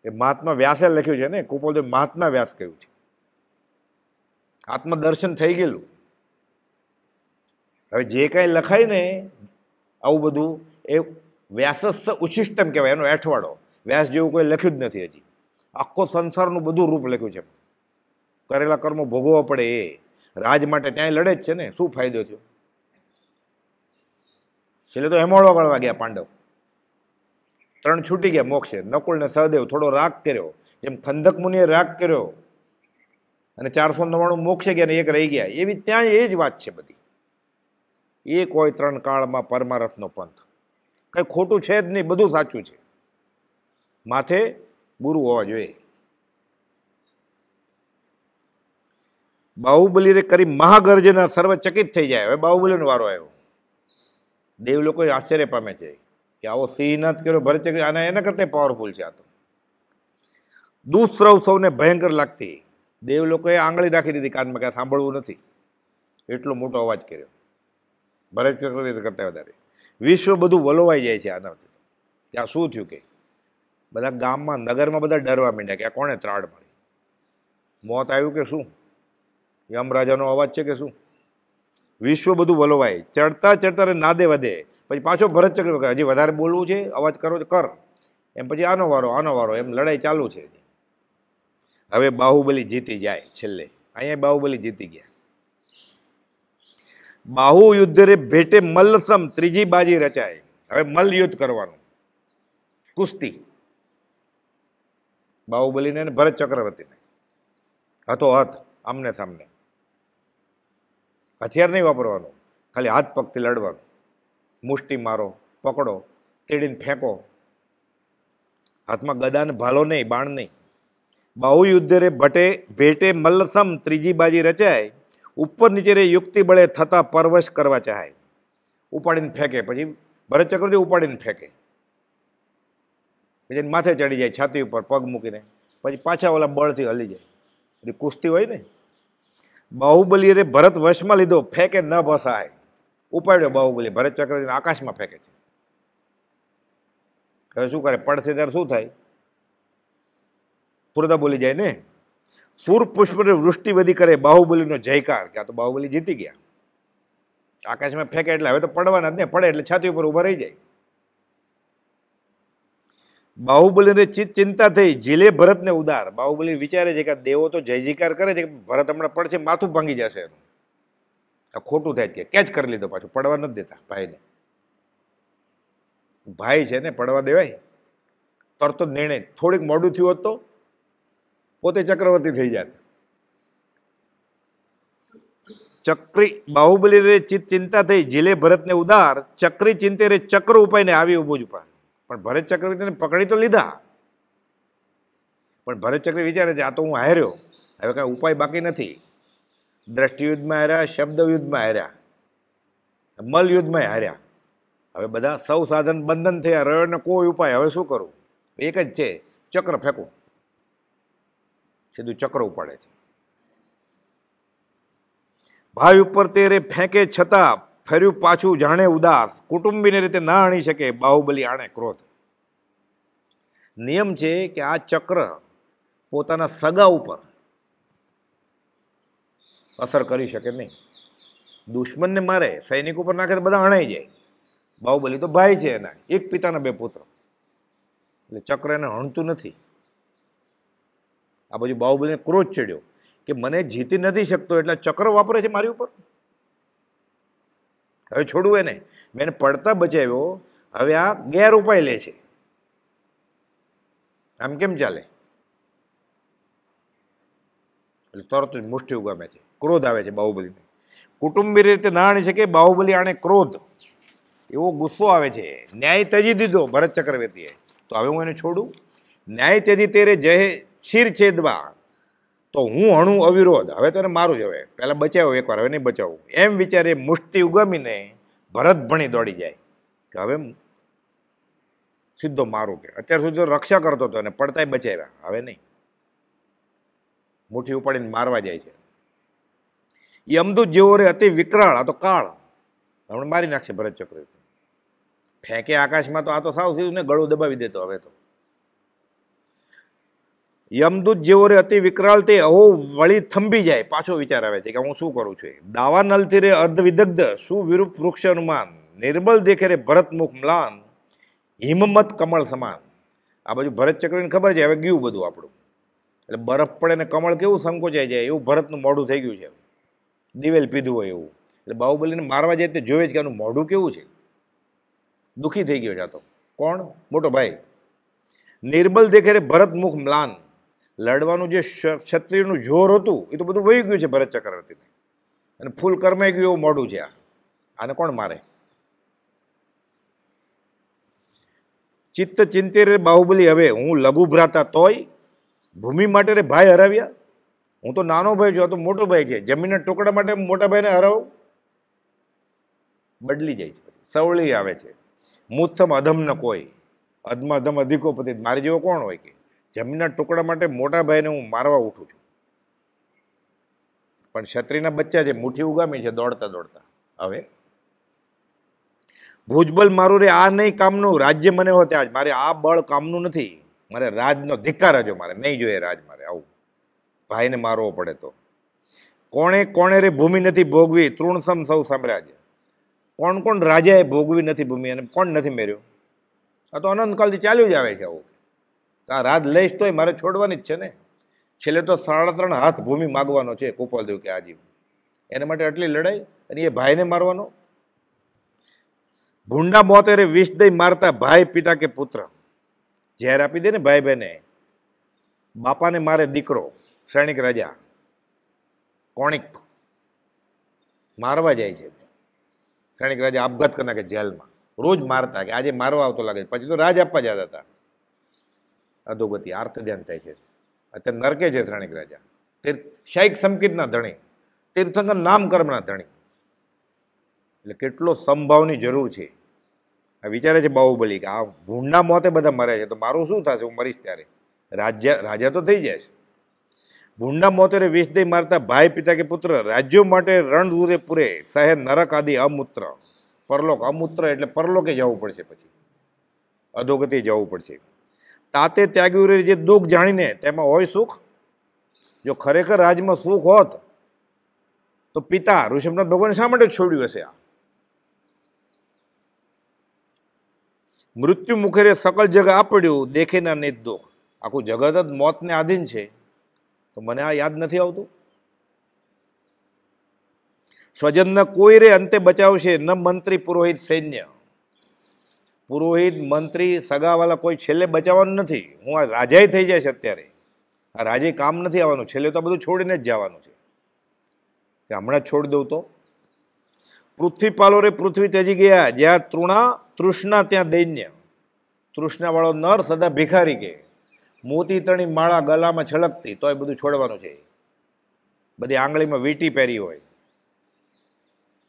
[SPEAKER 1] એ મહાત્મા વ્યાસે લખ્યું છે ને, કુપોલ મહાત્મા વ્યાસ કહ્યું છે. આત્મદર્શન થઈ ગયેલું. હવે જે કાંઈ લખાય ને આવું બધું, એ વ્યાસસ્થ ઉચ્છિષ્ટમ કહેવાય, એનો એઠવાડો. વ્યાસ જેવું કોઈ લખ્યું જ નથી હજી. આખો સંસારનું બધું રૂપ લખ્યું છે. કરેલા કર્મો ભોગવવા પડે એ રાજ માટે ત્યાં લડે જ છે ને. શું ફાયદો થયો? છેલ્લે તો હેમોળો ગળવા ગયા પાંડવ, 3 છૂટી ગયા મોક્ષે. નકુલ ને સહદેવ થોડો રાગ કર્યો, જેમ ખંદક મુનિએ રાગ કર્યો અને 499 મોક્ષે ગયા ને 1 રહી ગયા. એવી ત્યાં એ જ વાત છે બધી. એક હોય 3 કાળમાં પરમારથનો પંથ. કંઈ ખોટું છે જ નહીં, બધું સાચું છે. માથે ગુરુ હોવા જોઈએ. બાહુબલી રે કરી મહાગર્જના, સર્વચકિત થઈ જાય. હવે બાહુબલીનો વારો આવ્યો. દેવ લોકો આશ્ચર્ય પામે છે કે આવો સિંહનાદ કર્યો ભરત, આના એના કરતા પાવરફુલ છે. આ તો દુઃસ્રવ સૌને ભયંકર લાગતી. દેવ લોકોએ આંગળી રાખી દીધી કાનમાં કે સાંભળવું નથી. એટલો મોટો અવાજ કર્યો ભરત ચક્રવર્તી કરતા વધારે. વિશ્વ બધું વલોવાઈ જાય છે આનાથી. કે આ શું થયું? કે બધા ગામમાં નગરમાં બધા ડરવા માંડ્યા કે આ કોણે ત્રાડ મારી? મોત આવ્યું કે શું? યમરાજાનો અવાજ છે કે શું? વિશ્વ બધું વલોવાય. ચડતા ચડતા નાદે વધે. પછી પાછો ભરત ચક્રવર્તી હજી વધારે બોલવું છે, અવાજ કરો કર. એમ પછી આનો વારો, એમ લડાઈ ચાલુ છે. હવે બાહુબલી જીતી જાય છેલ્લે. અહીંયા બાહુબલી જીતી ગયા. બાહુ યુદ્ધ રે ભેટે મલ્લસમ, ત્રીજી બાજી રચાય. હવે મલ્લ યુદ્ધ કરવાનું, કુસ્તી. બાહુબલીને અને ભરત ચક્રવર્તીને. હતો હથ આમને સામને. હથિયાર નહીં વાપરવાનું, ખાલી હાથ પગથી લડવાનું. મુષ્ટિ મારો, પકડો, તેડીને ફેંકો. હાથમાં ગદા ને ભાલો નહીં, બાણ નહીં. બાહુયુદ્ધ રે ભેટે મલ્લસમ, ત્રીજી બાજી રચાય. ઉપર નીચે રે યુક્તિ બળે થતા પરવશ કરવા ચાહે. ઉપાડીને ફેંકે, પછી ભરત ચક્રવર્તી ઉપાડીને ફેંકે, પછી માથે ચડી જાય, છાતી ઉપર પગ મૂકીને, પછી પાછા ઓલા બળથી હલી જાય. એટલે કુસ્તી હોય ને. બાહુબલી રે ભરત વશમાં લીધો, ફેંકે ન બસાય. ઉપાડ્યો બાહુબલી, ભરત ચક્રવર્તીને આકાશમાં ફેંકે છે. હવે શું કરે, પડશે ત્યારે શું થાય? પુરતા બોલી જાય ને. સૂર પુષ્પ વૃષ્ટિ વધી કરે, બાહુબલીનો જયકાર, કે આ તો બાહુબલી જીતી ગયા. આકાશમાં ફેંકે એટલે હવે તો પડવાના જ ને, પડે એટલે છાતી ઉપર ઉભા રહી જાય. બાહુબલીને ચિત્ત ચિંતા થઈ, ઝીલે ભરતને ઉદાર. બાહુબલી વિચારે છે કે દેવો તો જય જયકાર કરે છે, ભરત હમણાં પડશે, માથું ભાંગી જશે એનું. આ ખોટું થાય કે કેચ કરી લીધો, પાછું પડવા નથી દેતા ભાઈને. ભાઈ છે ને, પડવા દેવાય? તરતો જ નિર્ણય. થોડીક મોડું થયું હોત તો પોતે ચક્રવર્તી થઈ જાત. ચક્રી બાહુબલી રે ચિત્ત ચિંતા થઈ, ઝીલે ભરતને ઉદાર. ચક્રી ચિંતે રે ચક્ર ઉપાયને આવી ઉભો જ ઉપાય. પણ ભરત ચક્રવર્તીને પકડી તો લીધા, પણ ભરત ચક્રવર્તી વિચારે છે આ તો હું હાર્યો, હવે કાંઈ ઉપાય બાકી નથી. દ્રષ્ટિયુદ્ધમાં હાર્યા, શબ્દયુદ્ધમાં હાર્યા, મલયુદ્ધમાં હાર્યા. હવે બધા સૌ સાધન બંધન થયા, રહ્યો ને કોઈ ઉપાય. હવે શું કરું? એક જ છે, ચક્ર ફેંકું. સીધું ચક્ર ઉપાડે છે. ભાઈ ઉપર તેરે ફેંકે છતાં ફર્યું પાછું જાણે ઉદાસ. કુટુંબીને રીતે ના આણી શકે, બાહુબલી આણે ક્રોધ. નિયમ છે કે આ ચક્ર પોતાના સગા ઉપર અસર કરી શકે નહીં. દુશ્મનને મારે, સૈનિક ઉપર નાખે તો બધા અણાઈ જાય. બાહુબલી તો ભાઈ છે એના, એક પિતાના બે પુત્ર, એટલે ચક્ર એને હણતું નથી. આ બાજુ બાહુબલીને ક્રોધ ચડ્યો કે મને જીતી નથી શકતો એટલે ચક્ર વાપરે છે મારી ઉપર. હવે છોડવું એને, મેં એને પડતા બચાવ્યો, હવે આ ગેર ઉપાય લે છે. આમ કેમ ચાલે? એટલે તરત જ મુષ્ટિ ઉગામે છે, ક્રોધ આવે છે બાહુબલીને. કુટુંબી રીતે ના આણી શકે, બાહુબલી આણે ક્રોધ. એવો ગુસ્સો આવે છે. ન્યાય ત્યજી દીધો ભરત ચક્રવર્તીએ, તો હવે હું એને છોડું? ન્યાય ત્યજી તેરે જય શિર છેદવા, તો હું હણું અવિરોધ. હવે તો એને મારું જ, હવે પહેલાં બચાવ્યો એકવાર, હવે નહીં બચાવું એમ વિચારે મુષ્ટિ ઉગામીને ભરત ભણી દોડી જાય કે હવે સીધો મારું. કે અત્યાર સુધી તો રક્ષા કરતો હતો અને પડતાય બચાવ્યા, હવે નહીં. મુઠ્ઠી ઉપાડીને મારવા જાય છે. યમદૂત જેવો રે અતિ વિકરાળ, આ તો કાળ, હમણાં મારી નાખશે ભરત ચક્રવર્તી. ફેંકે આકાશમાં તો આ તો સાવ સીધું ને ગળું દબાવી દેતો. હવે તો યમદૂત જેવો રે અતિ વિકરાળ, તે અહો વળી થંભી જાય. પાછો વિચાર આવે છે કે હું શું કરું છું? દાવા નલથી રે અર્ધ વિદગ્ધ, શું વિરૂપ વૃક્ષ અનુમાન. નિર્બલ દેખે રે ભરત મુખ મ્લાન, હિમમત કમળ સમાન. આ બાજુ ભરત ચક્રવર્તીને ખબર છે હવે ગયું બધું આપણું. એટલે બરફ પડે ને કમળ કેવું સંકોચાઈ જાય, એવું ભરતનું મોઢું થઈ ગયું છે. દિવેલ પીધું હોય એવું. એટલે બાહુબલીને મારવા જાય તે જોવે જ કે આનું મોઢું કેવું છે. દુઃખી થઈ ગયો છે આ તો. કોણ? મોટો ભાઈ. નિર્બલ દેખે રે ભરત મુખ મ્લાન, લડવાનું જે ક્ષત્રિયનું જોર હતું એ તો બધું વહી ગયું છે ભરત ચક્રવર્તીને, અને ફૂલ કરમાઈ ગયું એવું મોઢું છે. આને કોણ મારે? ચિત્ત ચિંતે રે બાહુબલી, હવે હું લઘુ ભ્રાતા તોય ભૂમિ માટે રે ભાઈ હરાવ્યા. હું તો નાનો ભાઈ છું, આ તો મોટો ભાઈ છે, જમીનના ટુકડા માટે મોટા ભાઈને હરાવું? બદલી જાય છે, સવળી આવે છે. મુત્સમ અધમ ન કોઈ, અધમ અધમ અધિકોપતિ, મારી જેવો કોણ હોય કે જમીનના ટુકડા માટે મોટા ભાઈને હું મારવા ઉઠું છું? પણ ક્ષત્રિયના બચ્ચા છે, મુઠ્ઠી ઉગામી છે દોડતા દોડતા. હવે ભુજબલ મારું રે આ નહીં કામનું, રાજ્ય મને હો ત્યાં જ, મારે આ બળ કામનું નથી, મારે રાજનો ધિક્કાર હજો, મારે નહીં જોઈએ રાજ. મારે આવું ભાઈને મારવો પડે તો. કોણે કોણે રે ભૂમિ નથી ભોગવી, તૃણસમ સૌ સામ્રાજ્ય. કોણ કોણ રાજાએ ભોગવી નથી ભૂમિ, અને કોણ નથી મેર્યો? આ તો અનંતકાલથી ચાલ્યું જ આવે છે આવું. આ રાજ લઈશ તોય મારે છોડવાની જ છે ને. છેલ્લે તો 3.5 હાથ ભૂમિ માગવાનો છે કુપાલદેવ કે આજીવ. એના માટે આટલી લડાઈ, અને એ ભાઈને મારવાનો? ભૂંડા મોતે રે વિષ દઈ મારતા, ભાઈ પિતા કે પુત્ર. ઝેર આપી દે ને ભાઈ બહેને, બાપાને મારે દીકરો સૈનિક રાજા કોણિક મારવા જાય છે. સૈનિક રાજા આપઘાત કરી નાખે જેલમાં. રોજ મારતા કે આજે મારવા આવતો લાગે, પછી તો રાજ આપવા જતા હતા. અધોગતિ આર્ત ધ્યાન થાય છે. અત્યારે નરકે છે સૈનિક રાજા. શાઇક સંકિતના ધણી, તીર્થંકર નામકર્મના ધણી. એટલે કેટલો સંભાવની જરૂર છે. આ વિચારે છે બાહુબલી કે આ ભૂંડના મોતે બધા મરે છે, તો મારું શું થશે હું મરીશ ત્યારે? રાજા તો થઈ જાય. ભૂંડના મોતે વિષ દઈ મારતા ભાઈ પિતા કે પુત્ર રાજ્યો માટે રણદૂરે પૂરે સહે નરક આદિ અમૂત્ર. પરલોક અમૂત્ર એટલે પરલોકે જવું પડશે, પછી અધોગતિ જવું પડશે. તાતે ત્યાગ્યું રે જે દુઃખ જાણીને તેમાં હોય સુખ. જો ખરેખર રાજમાં સુખ હોત તો પિતા ઋષભનાથ ભગવાન શા માટે છોડ્યું હશે? આ મૃત્યુ મુખેરે સકલ જગ આપડ્યું દેખે ના નિત દુઃખ. આખું જગત જ મોતને આધીન છે, તો મને આ યાદ નથી આવતું. સ્વજનના કોઈ રે અંતે બચાવશે ન મંત્રી પુરોહિત સૈન્ય. પુરોહિત મંત્રી સગાવાલા કોઈ છેલ્લે બચાવવાનું નથી. હું આ રાજાએ થઈ જાય છે અત્યારે, આ રાજે કામ નથી આવવાનું, છેલ્લે તો બધું છોડીને જ જવાનું છે. કે હમણાં જ છોડી દઉં તો? પૃથ્વી પાલો રે પૃથ્વી ત્યજી ગયા, જ્યાં તૃષ્ણા ત્યાં દૈન્ય. તૃષ્ણાવાળો નર સદા ભિખારી કે મોતી તણી માળા ગલામાં છલકતી, તો એ બધું છોડવાનું છે. બધી આંગળીમાં વીંટી પહેરી હોય,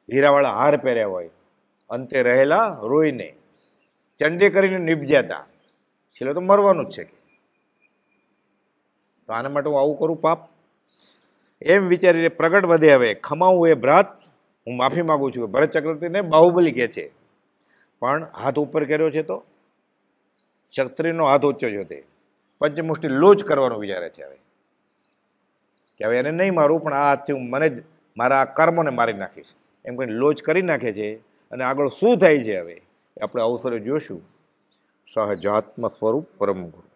[SPEAKER 1] હીરાવાળા હાર પહેર્યા હોય, અંતે રહેલા રોઈને ચંડે કરીને નિપજ્યાતા, છેલ્લે તો મરવાનું જ છે. તો આના માટે હું આવું કરું પાપ? એમ વિચારીને પ્રગટ વધે હવે ખમાવું એ ભ્રાત. હું માફી માગું છું. ભરત ચક્રવર્તીને બાહુબલી કહે છે, પણ હાથ ઉપર કર્યો છે તો ક્ષત્રિયનો હાથ ઊંચો છે. તે પંચમુષ્ટિ લોચ કરવાનું વિચારે છે હવે, કે હવે એને નહીં મારું, પણ આ હાથથી હું મને જ મારા આ કર્મોને મારી નાખીશ, એમ કહીને લોચ કરી નાખે છે. અને આગળ શું થાય છે હવે આપણે અવસરે જોશું. સહજાત્મ સ્વરૂપ પરમ ગુરુ.